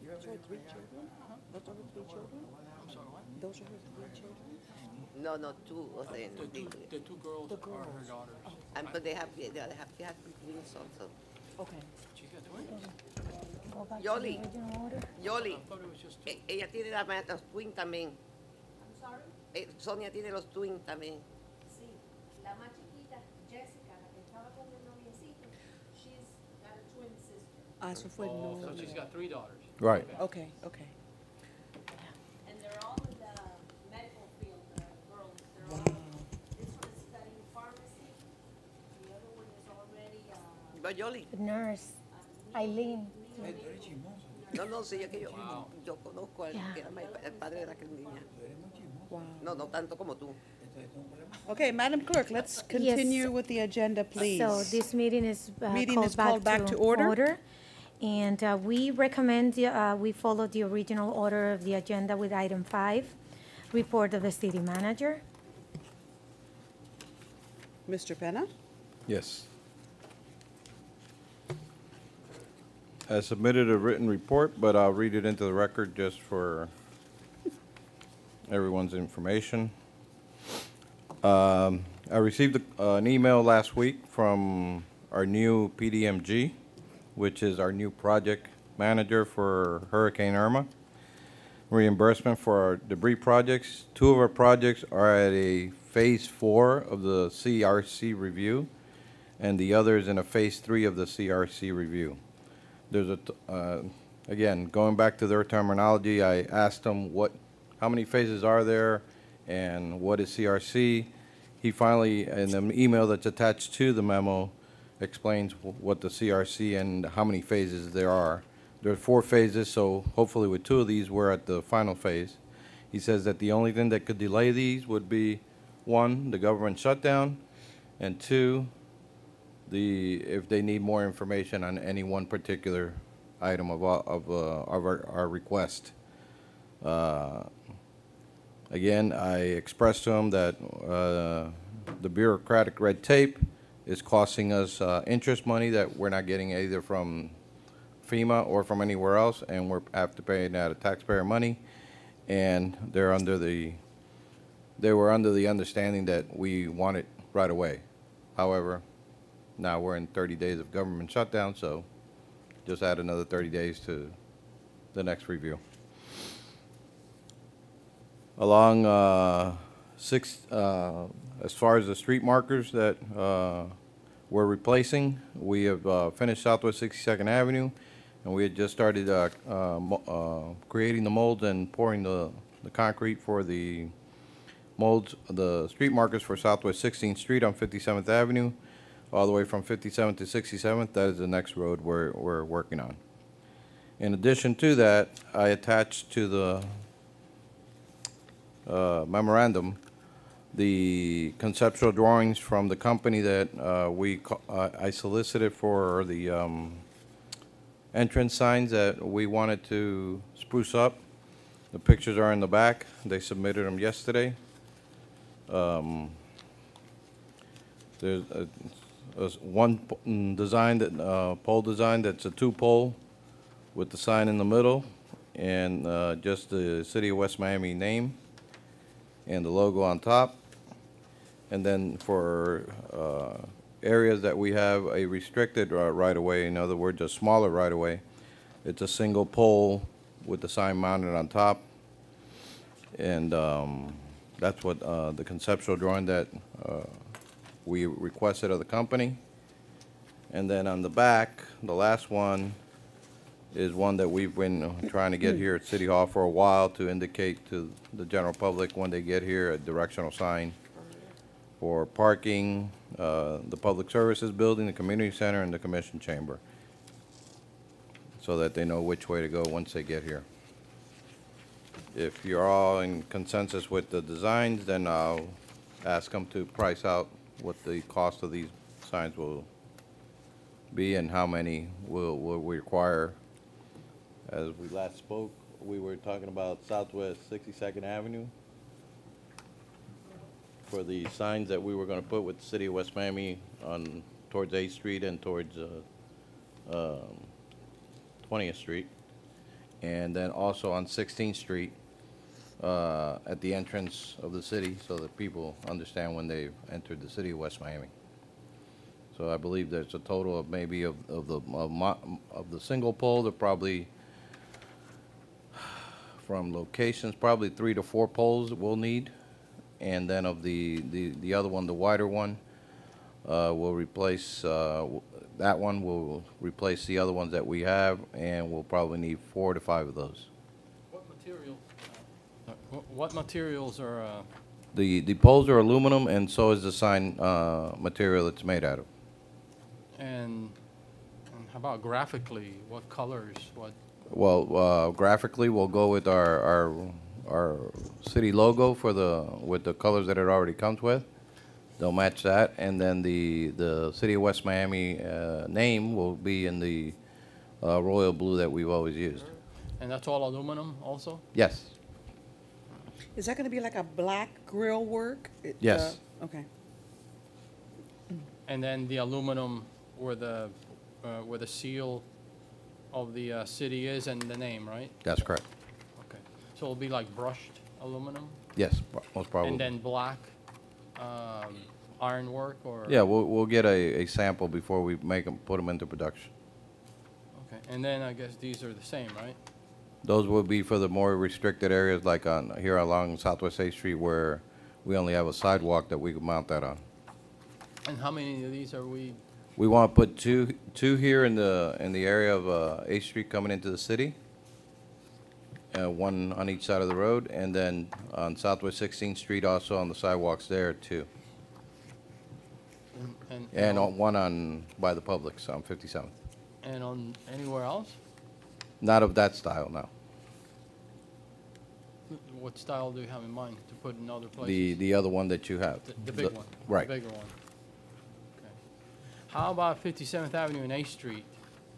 You have three children? Those are her three children? I'm sorry, what? Those are her three children? No, no, two of them. The two girls are her daughters. But they have twins also. Okay. She's got twins? Go back to Yoli. the original order. Yoli, I thought it was just two. ella tiene los twins también. I'm sorry. Sonia tiene los twins también. Sí. La más chiquita, Jessica, la que estaba con el noviecito, she's got a twin sister. Ah, eso fue Oh, no. so she's got three daughters. Right. Okay, okay. And they're all in the medical field, the girls. They're all, this one is studying pharmacy. The other one is already, But Yoli, The nurse, Eileen. no, sí, es que yo conozco al que era el padre de la niña. Wow. No, no tanto como tú. Okay, Madam Clerk, let's continue with the agenda, please. So this meeting is Meeting is called back to order. And we recommend we follow the original order of the agenda with item 5, report of the city manager. Mr. Penna? Yes. I submitted a written report, but I'll read it into the record just for everyone's information. I received an email last week from our new PDMG, which is our new project manager for Hurricane Irma. Reimbursement for our debris projects. 2 of our projects are at a phase 4 of the CRC review, and the other is in a phase 3 of the CRC review. There's again, going back to their terminology, I asked them how many phases are there and what is CRC. He finally, in the email that's attached to the memo, explains what the CRC and how many phases there are. There are 4 phases, so hopefully with 2 of these, we're at the final phase. He says that the only thing that could delay these would be, 1, the government shutdown, and 2, if they need more information on any one particular item of our request. Again, I expressed to him that the bureaucratic red tape is costing us interest money that we're not getting either from FEMA or from anywhere else, and we have to pay that of taxpayer money. And they were under the understanding that we want it right away. However, now we're in 30 days of government shutdown, so just add another 30 days to the next review. Along as far as the street markers that we're replacing, we have finished Southwest 62nd Avenue, and we had just started creating the molds and pouring the concrete for the molds, the street markers for Southwest 16th Street on 57th Avenue, all the way from 57th to 67th. That is the next road we're working on. In addition to that, I attached to the memorandum the conceptual drawings from the company that I solicited for the entrance signs that we wanted to spruce up. The pictures are in the back. They submitted them yesterday. There's one design, pole design that's a 2-pole with the sign in the middle and just the City of West Miami name and the logo on top. And then for areas that we have a restricted right-of-way, in other words, a smaller right-of-way, it's a single pole with the sign mounted on top. And that's what the conceptual drawing that we requested of the company. And then on the back, the last one is one that we've been trying to get here at City Hall for a while to indicate to the general public when they get here a directional sign for parking, the Public Services Building, the Community Center, and the Commission Chamber, so that they know which way to go once they get here. If you're all in consensus with the designs, then I'll ask them to price out what the cost of these signs will be and how many will we require. As we last spoke, we were talking about Southwest 62nd Avenue for the signs that we were going to put with the City of West Miami on towards 8th Street and towards 20th Street, and then also on 16th Street at the entrance of the city, so that people understand when they've entered the City of West Miami. So I believe there's a total of maybe of the single pole, there probably from locations, probably 3 to 4 poles we'll need. And then of the other one, the wider one, will replace, that one will replace the other ones that we have, and we'll probably need 4 to 5 of those. What materials are, The poles are aluminum, and so is the sign material it's made out of. and how about graphically, what colors, what? Well, graphically, we'll go with our city logo for with the colors that it already comes with. They'll match that, and then the City of West Miami name will be in the royal blue that we've always used. And that's all aluminum also? Yes. Is that gonna be like a black grill work? Yes. Okay. And then the aluminum where the seal of the city is and the name, right? That's correct. Okay. So it'll be like brushed aluminum? Yes, most probably. And then black ironwork, or? Yeah, we'll get a sample before we put them into production. Okay. And then I guess these are the same, right? Those will be for the more restricted areas, like here along Southwest 8th Street, where we only have a sidewalk that we can mount that on. And how many of these are we? We want to put two here in the area of 8th Street coming into the city, one on each side of the road, and then on Southwest 16th Street also on the sidewalks there too. And one by the Publix on 57th. And on anywhere else? Not of that style, no. What style do you have in mind to put in other places? The other one that you have. The big one. Right. The bigger one. Okay. How about 57th Avenue and 8th Street,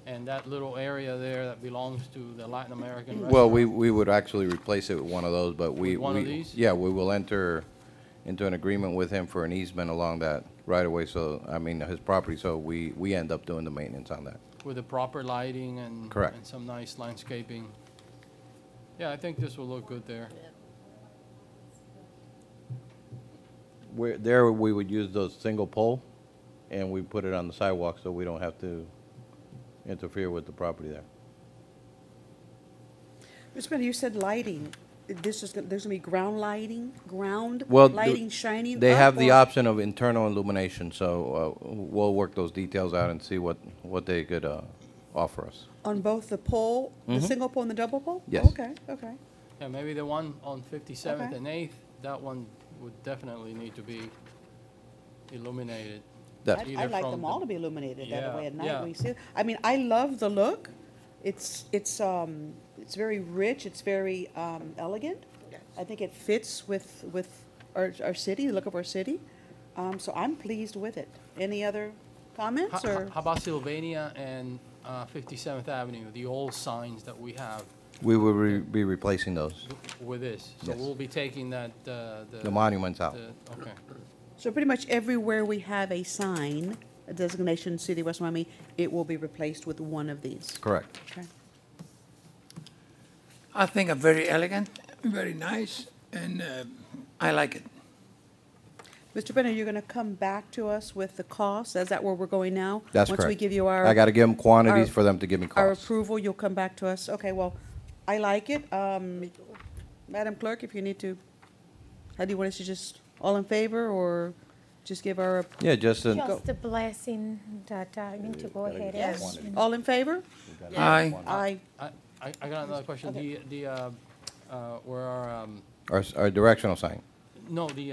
and that little area there that belongs to the Latin American restaurant? Well, we would actually replace it with one of those, but With one of these? Yeah, we will enter into an agreement with him for an easement along that right away. So I mean his property. So we end up doing the maintenance on that. With the proper lighting and Correct. and some nice landscaping. Yeah, I think this will look good there. There we would use those single pole, and we put it on the sidewalk so we don't have to interfere with the property there. Mr. Bennett, you said lighting. There's gonna be ground lighting, Well, lighting shining they up, have the or- option of internal illumination, so we'll work those details out and see what they could offer us. On both the pole, the Mhm. single pole and the double pole? Yes. Okay, okay. Yeah, maybe the one on 57th Okay. and 8th, that one would definitely need to be illuminated. Definitely. I'd Either like from them the- all to be illuminated that Yeah, way at night yeah. when you see it. I mean, I love the look. It's very rich, it's very elegant. I think it fits with our city, the look of our city. So I'm pleased with it. Any other comments or? How about Sylvania and 57th Avenue, the old signs that we have We will be replacing those, with this? So Yes. we'll be taking that, the monuments out. Okay. So pretty much everywhere we have a sign, a designation, City of West Miami, it will be replaced with one of these. Correct. Okay. I think are very elegant, very nice, and I like it. Mr. Bennett, you're gonna come back to us with the cost? Is that where we're going now? That's Once we correct. give you our. I got to give them quantities our- for them to give me Our costs. approval, you'll come back to us? Okay, well, I like it. Madam Clerk, if you need to, how do you want us to just, all in favor, or just give our? Yeah, just Just a blessing that I need to go ahead Yes, and. all in favor? Aye. Aye. I got another question. Where our, our directional sign. no, the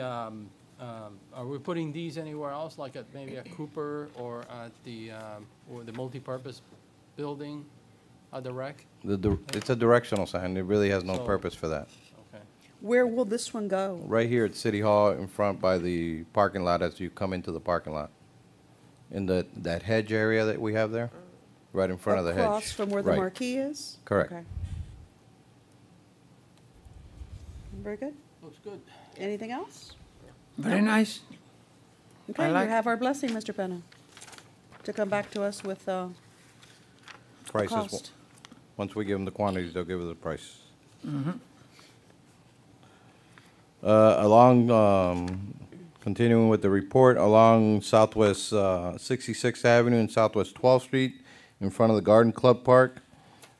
Are we putting these anywhere else, like at maybe at Cooper or at the multipurpose building at the rec? It's a directional sign. It really has no So- purpose for that. Okay. Where will this one go? Right here at City Hall in front by the parking lot as you come into the parking lot. In that hedge area that we have there, right in front of the hedge. Across from where the Right. marquee is? Correct. Okay. Very good. Looks good. Anything else? Very nice. Okay, like- you have our blessing, Mr. Penna, to come back to us with Prices. cost. Once we give them the quantities, they'll give us the price. Continuing with the report, along Southwest 66th Avenue and Southwest 12th Street, in front of the Garden Club Park,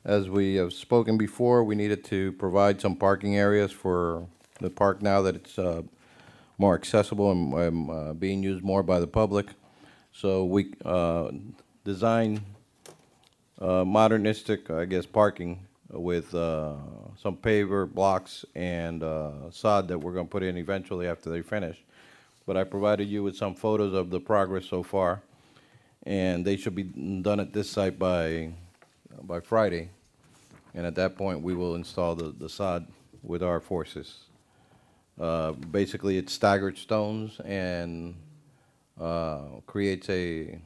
as we have spoken before, we needed to provide some parking areas for the park now that it's more accessible and being used more by the public. So we designed modernistic, I guess, parking with some paver blocks and sod that we're going to put in eventually after they finish. But I provided you with some photos of the progress so far, and they should be done at this site by Friday. And at that point, we will install the sod with our forces. Basically, it's staggered stones and it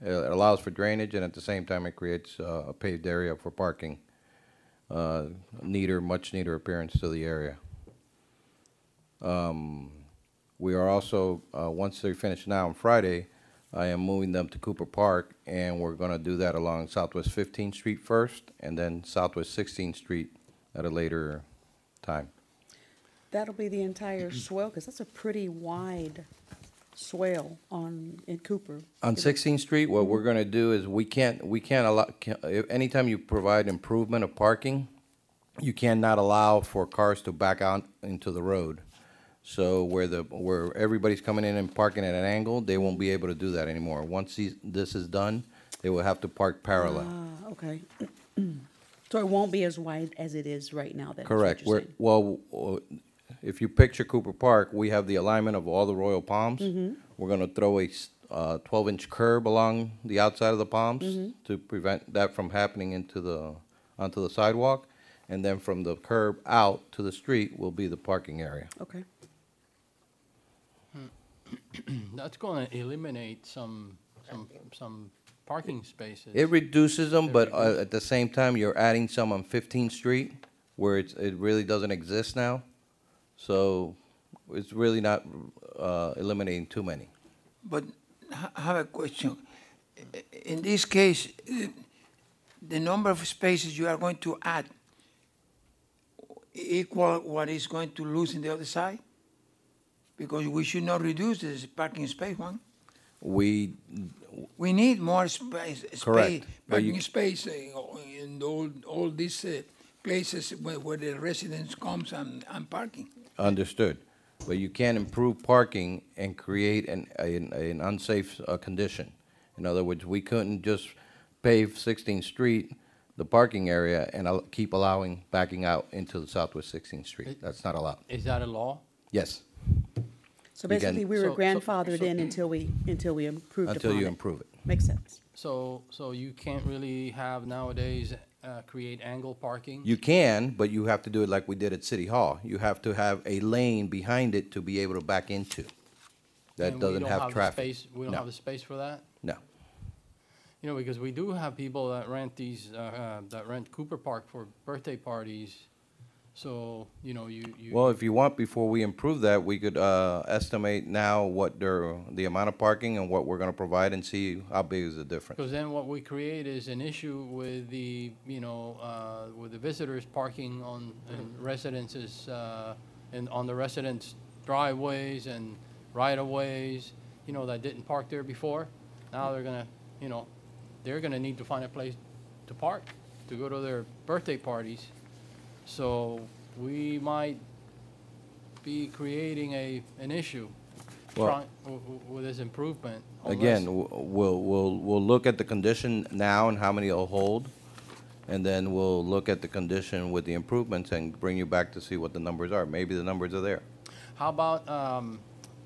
allows for drainage, and at the same time, it creates a paved area for parking. Much neater appearance to the area. We are also, once they're finished now on Friday, I am moving them to Cooper Park, and we're going to do that along Southwest 15th Street first, and then Southwest 16th Street at a later time. That'll be the entire swale, because that's a pretty wide swale in Cooper. On 16th Street, what we're going to do is we can't allow, anytime you provide improvement of parking, you cannot allow for cars to back out into the road. So where everybody's coming in and parking at an angle, they won't be able to do that anymore. Once this is done, they will have to park parallel. Ah, okay. So it won't be as wide as it is right now, then? is what Correct. you're saying. Well, if you picture Cooper Park, we have the alignment of all the royal palms. Mm-hmm. We're going to throw a 12-inch curb along the outside of the palms Mm-hmm. to prevent that from happening onto the sidewalk. And then from the curb out to the street will be the parking area. Okay. That's going to eliminate some parking spaces. It reduces them, but at the same time, you're adding some on 15th Street where it really doesn't exist now. So it's really not eliminating too many. But I have a question. In this case, the number of spaces you are going to add equal what is going to lose in the other side? Because we should not reduce this parking space one. We need more space. Correct. But Parking space in all these places where the residents comes and parking. understood, but you can't improve parking and create an unsafe condition. In other words, we couldn't just pave 16th Street, the parking area, and keep allowing backing out into the Southwest 16th Street. That's not allowed. Is that a law? Yes. So You can- basically, we were So- grandfathered so- in until we improved upon it. Until you improve it. Makes sense. So you can't really have nowadays create angle parking? You can, but you have to do it like we did at City Hall. You have to have a lane behind it to be able to back into. That And we doesn't don't have the traffic. space- We don't No. have the space for that? No. You know, because we do have people that rent that rent Cooper Park for birthday parties. So, you know, you. Well, if you want, before we improve that, we could estimate now what the amount of parking and what we're going to provide and see how big is the difference. Because then what we create is an issue with the, with the visitors parking on in residences, and on the residents' driveways and right-of-ways, that didn't park there before. Now they're gonna, they're gonna need to find a place to park, to go to their birthday parties. So we might be creating an issue Well- with this improvement. Again, unless- we'll look at the condition now and how many it'll hold, and then we'll look at the condition with the improvements and bring you back to see what the numbers are. Maybe the numbers are there. How about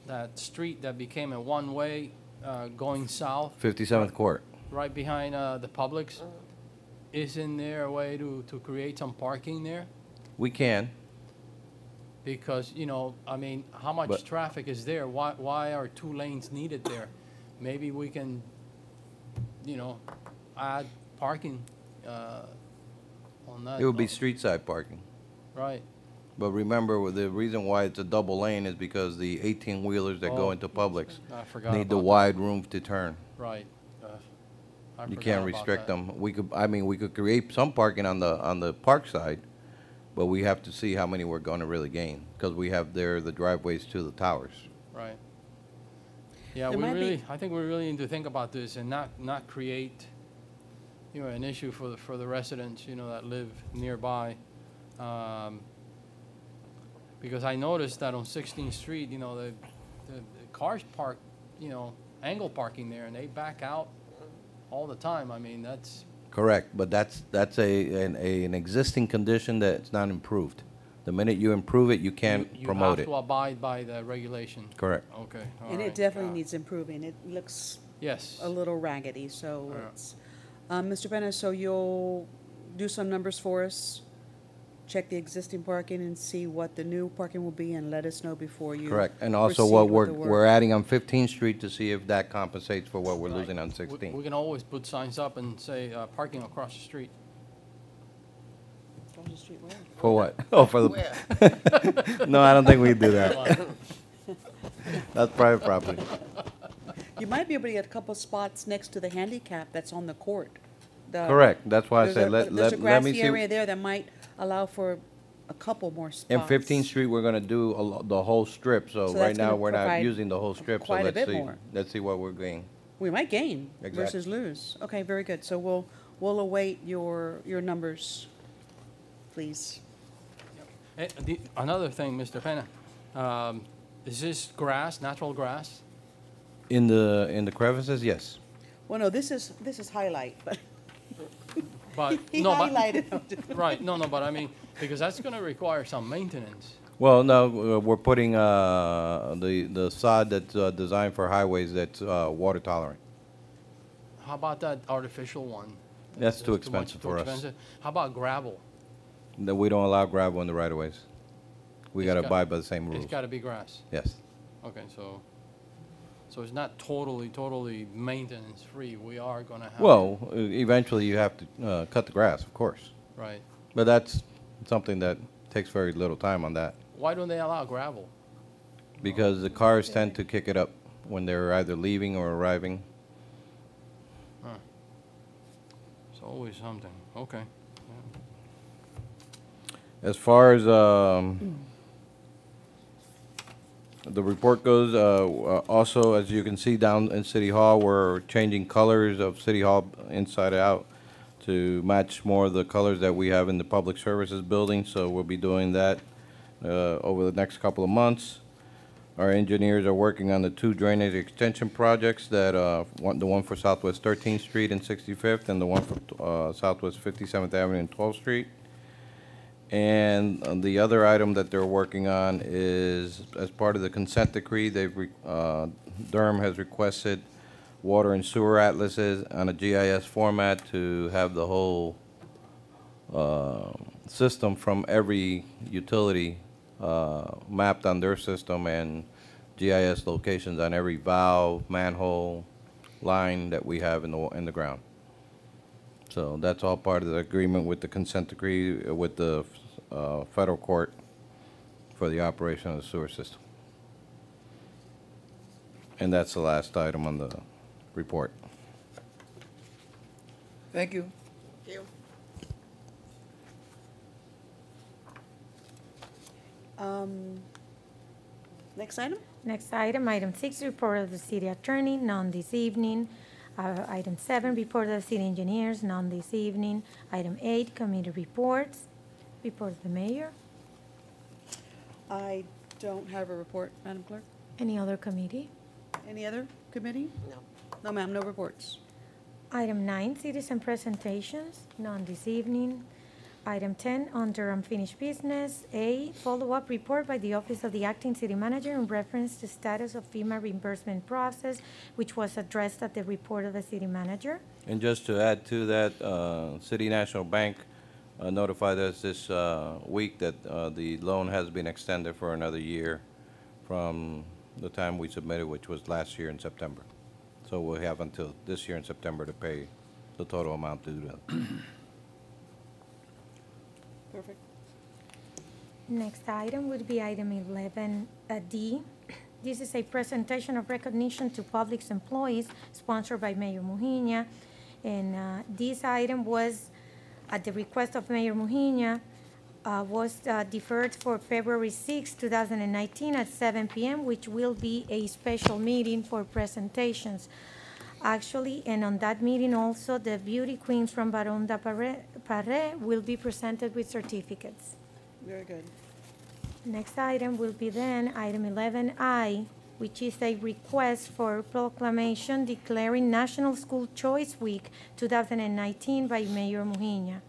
that street that became a one-way going south, 57th Court. right behind the Publix. Isn't there a way to create some parking there? We can. Because, you know, I mean, how much But- traffic is there? Why are 2 lanes needed there? Maybe we can, you know, add parking on that. It would be street side parking. Right, But remember, the reason why it's a double lane is because the 18-wheelers that go Oh, into Publix I forgot need the about that. wide room to turn. right. I You forgot can't about restrict that. them. We could create some parking on the park side, but we have to see how many we're gonna really gain, because we have there the driveways to the towers. Right. Yeah, There might be- I think we really need to think about this and not create, you know, an issue for the residents, you know, that live nearby. Because I noticed that on 16th Street, you know, the cars park, you know, angle parking there, and they back out all the time. I mean, that's, Correct, but that's an existing condition that's not improved. The minute you improve it, you can't promote You it. have to abide by the regulation. Correct. Okay, all And right. it definitely needs improving. It looks Yes. a little raggedy, so Yeah. it's, Mr. Penna, so you'll do some numbers for us, check the existing parking and see what the new parking will be, and let us know before you. Correct, and also proceed what with the we're work. adding on 15th Street to see if that compensates for what we're Right. losing on We 16th. can always put signs up and say, parking across the street. Across the street where? For what? Oh, for the, no, I don't think we do that. That's private property. You might be able to get a couple spots next to the handicap that's on the court. The- Correct, that's why I there's said, a- let There's a me grassy see. area there that might allow for a couple more spots. In 15th Street, we're gonna do the whole strip, so So right that's now, gonna we're not provide using the whole strip, so quite a let's bit see. more. Let's see what we're getting. We might gain Exactly. versus lose. Okay, very good. So we'll await your numbers, please. Another thing, Mr. Penna, is this grass, natural grass? In the crevices, yes. Well, no, this is highlight, but But, he no, but, highlighted. right, no, but I mean, because that's gonna require some maintenance. Well, no, we're putting the sod that's designed for highways that's water tolerant. How about that artificial one? That's too much- expensive too for us. expensive? How about gravel? That we don't allow gravel in the right of ways. We It's gotta got- abide by the same rules. It's gotta be grass. Yes. Okay, so it's not totally maintenance-free. We are gonna have. Well, eventually you have to cut the grass, of course. Right. But that's something that takes very little time on that, Why don't they allow gravel? because the cars tend to kick it up when they're either leaving or arriving. It's always something. Okay. As far as the report goes, also, as you can see down in City Hall, we're changing colors of City Hall inside out to match more of the colors that we have in the Public Services Building, so we'll be doing that over the next couple of months. Our engineers are working on the 2 drainage extension projects that, the one for Southwest 13th Street and 65th, and the one for Southwest 57th Avenue and 12th Street. And the other item that they're working on is, as part of the consent decree, Durham has requested water and sewer atlases on a GIS format to have the whole system from every utility mapped on their system, and GIS locations on every valve, manhole, line that we have in the ground. So that's all part of the agreement with the consent decree with the federal court for the operation of the sewer system. And that's the last item on the report. Thank you. Next item? Next item, item 6, report of the city attorney, none this evening. Item 7, report of the city engineers, none this evening. Item 8, committee reports. Report of the mayor. I don't have a report, Madam Clerk. Any other committee? Any other committee? No. No, ma'am, no reports. Item 9, citizen presentations, none this evening. Item 10, under unfinished business. A, follow-up report by the Office of the Acting City Manager in reference to status of FEMA reimbursement process, which was addressed at the report of the city manager. And just to add to that, City National Bank notified us this week that the loan has been extended for another year from the time we submitted, which was last year in September. So we'll have until this year in September to pay the total amount due to them. Perfect. Next item would be item 11D. This is a presentation of recognition to public employees sponsored by Mayor Mujina. And this item was, at the request of Mayor Mujina, was deferred for February 6, 2019 at 7 p.m., which will be a special meeting for presentations. Actually, and on that meeting also, the beauty queens from Barón de Paré will be presented with certificates. Very good. Next item will be then item 11I, which is a request for proclamation declaring National School Choice Week 2019 by Mayor Mujina.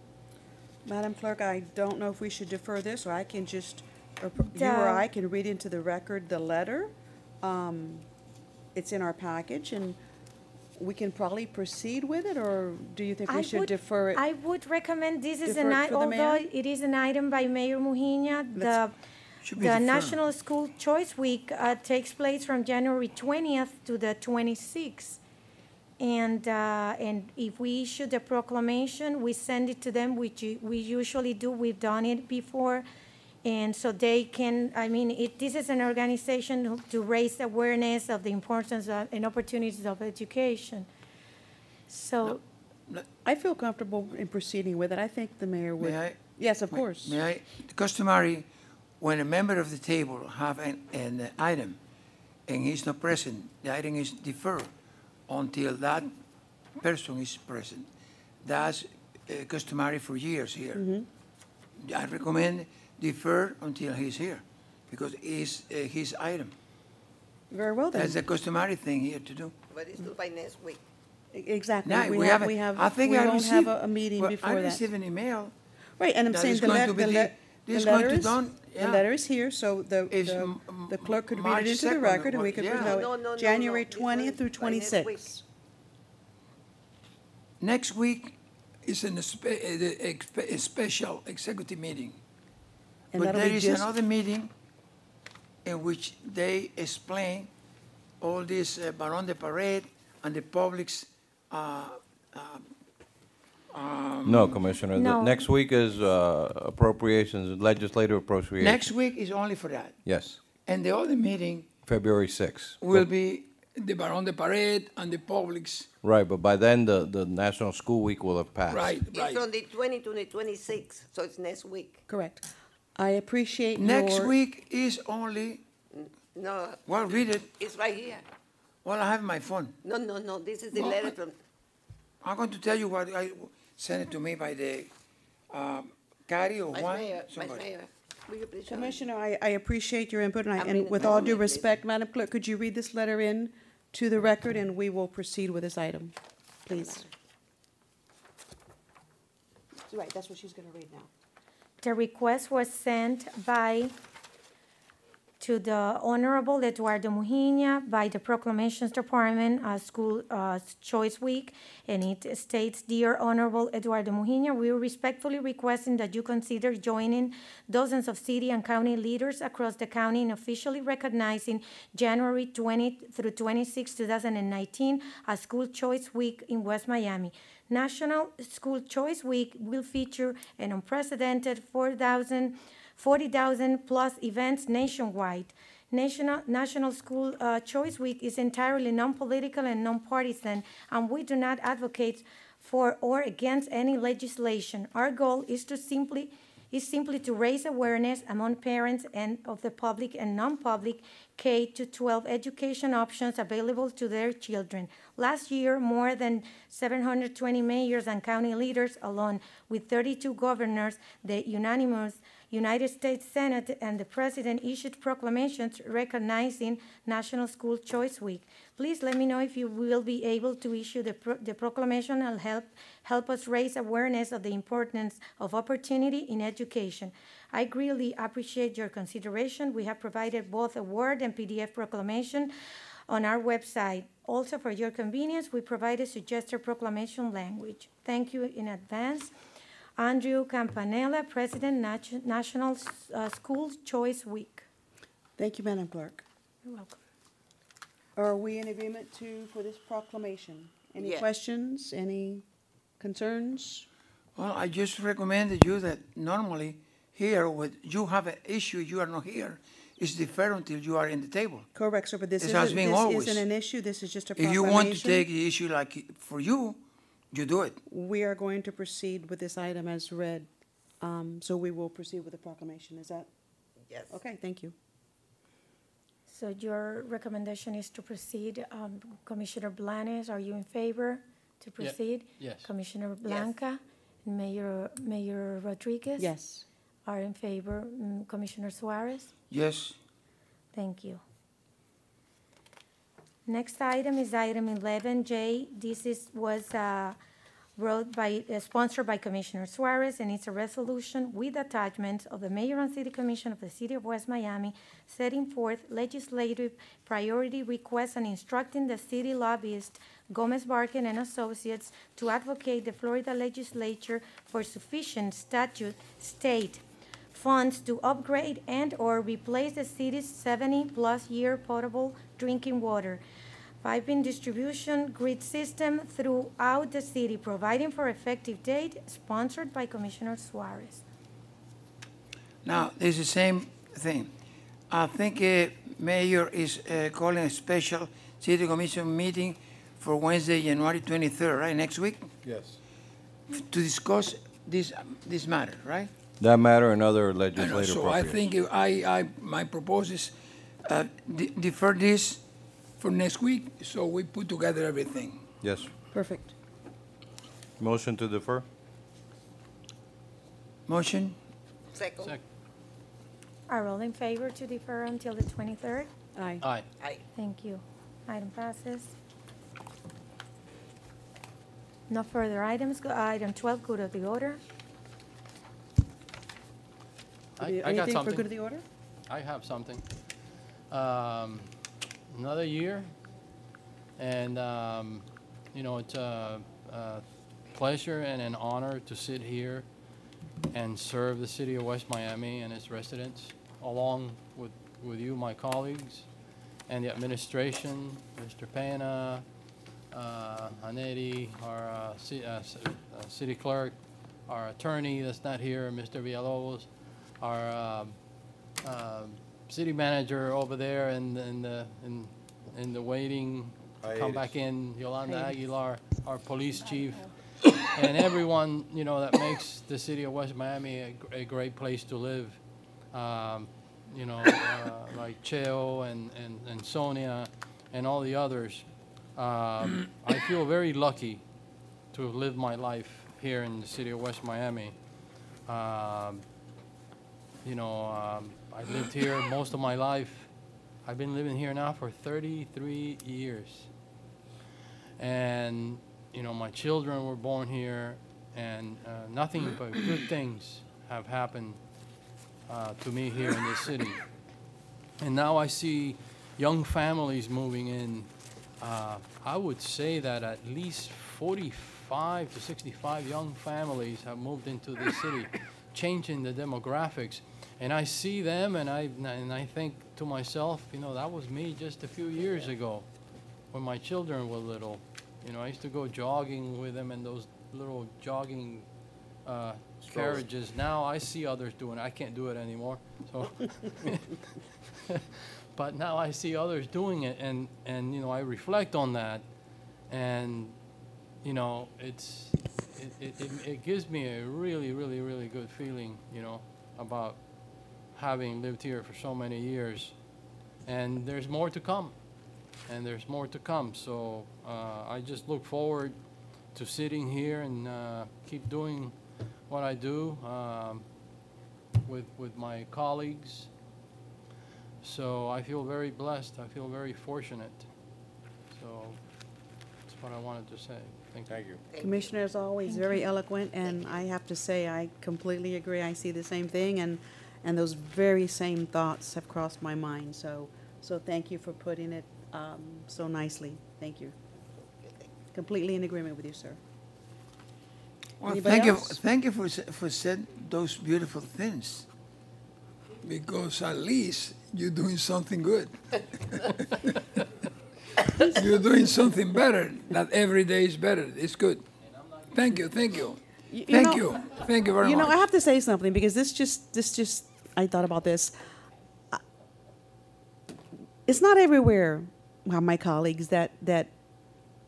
Madam Clerk, I don't know if we should defer this, or I can just, or you or I can read into the record the letter. It's in our package, and we can probably proceed with it, or do you think we should defer it? I would recommend this is Defer it for the although mayor? it is an item by Mayor Mujina, Should be the deferred. National School Choice Week takes place from January 20th to the 26th. And if we issue the proclamation, we send it to them, which we usually do. We've done it before. And so they can, I mean, this is an organization to raise awareness of the importance and opportunities of education. So, I feel comfortable in proceeding with it. I think the mayor would. May I? Yes, of course. May I? Customary, when a member of the table have an item and he's not present, the item is deferred until that person is present. That's customary for years here. I recommend defer until he's here because it's his item. Very well then. That's a customary thing here to do. But it's due by next week. Exactly. Now, We have, I think we I won't received, have a meeting well, before I that. received an email. Right, and I'm that saying is the going letter, to be this the going letter to is, done, the yeah. letter is here, so It's the clerk could read March it into the 2nd, record, and we what- could, yeah. No, January this one 20th through by next week. 26th. Next week is a special executive meeting. And But that'll there be is just, another meeting in which they explain all this Barón de Parade and the public's No, Commissioner. No. Next week is appropriations, legislative appropriations. next week is only for that. Yes, And the other meeting February 6th. will be the Barón de Parade and the public's, Right, but by then, the National School Week will have passed. right, It's right. from the 20 to the 26th, so it's next week. correct. I appreciate Next your, week is only, No, well, read it. it's right here. Well, I have my phone. No, this is the No, letter from, I'm going to tell you what I sent it to me by the Cari or Vice Juan, Mayor, Vice somebody. Mayor. Will you please show me? Commissioner, I appreciate your input, and I mean, and with all due please. respect, Madam Clerk, could you read this letter in to the record, and we will proceed with this item, please? Right, that's what she's gonna read now. the request was sent to the Honorable Eduardo Mujina by the Proclamations Department, School Choice Week, and it states, Dear Honorable Eduardo Mujina, we are respectfully requesting that you consider joining dozens of city and county leaders across the county in officially recognizing January 20 through 26, 2019 as School Choice Week in West Miami. National School Choice Week will feature an unprecedented 40,000 plus events nationwide. National School Choice Week is entirely non-political and non-partisan, and we do not advocate for or against any legislation. Our goal is simply to raise awareness among parents and of the public and non-public K-12 education options available to their children. Last year, more than 720 mayors and county leaders, along with 32 governors, the United States Senate and the President issued proclamations recognizing National School Choice Week. Please let me know if you will be able to issue the proclamation and help us raise awareness of the importance of opportunity in education. I greatly appreciate your consideration. We have provided both a Word and PDF proclamation on our website. Also, for your convenience, we provided suggested proclamation language. Thank you in advance. Andrew Campanella, President, National School Choice Week. Thank you, Madam Clerk. You're welcome. Are we in agreement for this proclamation? Any Yes. questions, any concerns? Well, I just recommended you that normally here, when you have an issue, you are not here. It's deferred until you are in the table. Correct, sir, but this It has been always. isn't an issue, this is just a If proclamation. you want to take the issue like for you, you do it. We are going to proceed with this item as read, so we will proceed with the proclamation. Is that, Yes. okay, thank you. So your recommendation is to proceed. Commissioner Blanes, are you in favor to proceed? Yes. Commissioner Blanca and Mayor Rodriguez? Yes. Are in favor. Commissioner Suarez? Yes. Thank you. Next item is item 11J. This was sponsored by Commissioner Suarez, and it's a resolution with attachments of the Mayor and City Commission of the City of West Miami setting forth legislative priority requests and instructing the city lobbyist Gomez Barkin and Associates to advocate the Florida legislature for sufficient state funds to upgrade and/or replace the city's 70-plus year potable drinking water piping distribution grid system throughout the city, providing for effective date, sponsored by Commissioner Suarez. Now, it's the same thing. I think Mayor is calling a special City Commission meeting for Wednesday, January 23rd, right, next week, Yes. to discuss this matter, right? That matter and other I know, legislative so I appropriations. think my proposal is defer this for next week, so we put together everything. Yes. Perfect. Motion to defer? Motion? Second. Second. Are all in favor to defer until the 23rd? Aye. Aye. Aye. Thank you. Item passes. No further items. Item 12, good of the order. I got Anything for something. good of the order? I have something. Another year, and it's a pleasure and an honor to sit here and serve the city of West Miami and its residents, along with you, my colleagues, and the administration, Mr. Pena, Hanetti, our city clerk, our attorney that's not here, Mr. Villalobos, our city manager over there in the waiting, come back in, Yolanda Aguilar, our police chief, and everyone, that makes the city of West Miami a great place to live. Like Cheo and Sonia and all the others. I feel very lucky to have lived my life here in the city of West Miami. I lived here most of my life. I've been living here now for 33 years. And, my children were born here, and nothing but good things have happened to me here in this city. And now I see young families moving in. I would say that at least 45 to 65 young families have moved into this city, changing the demographics. And I see them, and I think to myself, that was me just a few years ago when my children were little. I used to go jogging with them in those little jogging carriages. Now I see others doing it. I can't do it anymore. So, but now I see others doing it, and I reflect on that, and it gives me a really, really, really good feeling, about having lived here for so many years. And there's more to come. So I just look forward to sitting here and keep doing what I do. with my colleagues. So I feel very blessed. I feel very fortunate. So that's what I wanted to say. Thank you. Commissioner, as always, very eloquent, and I have to say, I completely agree. I see the same thing, and those very same thoughts have crossed my mind. So thank you for putting it so nicely. Thank you. Completely in agreement with you, sir. Well, Anybody else? thank you for saying those beautiful things. Because at least you're doing something good. You're doing something better. That every day is better. It's good. Thank you. Thank you very much. You know, I have to say something because this just, I thought about this. It's not everywhere, my colleagues, that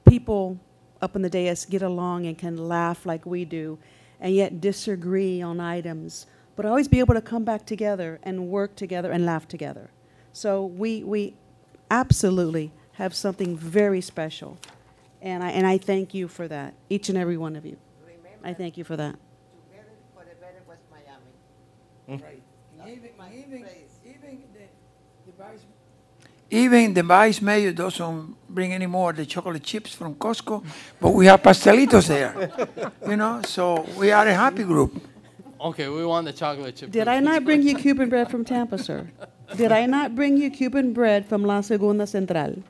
people up in the dais get along and can laugh like we do, and yet disagree on items, but always be able to come back together and work together and laugh together. So we absolutely have something very special, and I thank you for that, each and every one of you. I thank you for that. Together for the better was Miami. Right. Vice Even the vice mayor doesn't bring any more of the chocolate chips from Costco, but we have pastelitos there, you know, so we are a happy group. Okay, we want the chocolate chip. Did I not bring you Cuban bread from Tampa, sir? Did I not bring you Cuban bread from La Segunda Central?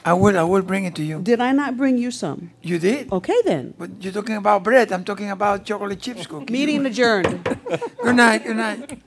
I will bring it to you. Did I not bring you some? You did? Okay, then. But you're talking about bread, I'm talking about chocolate chips cookies. Meeting adjourned. Good night, good night.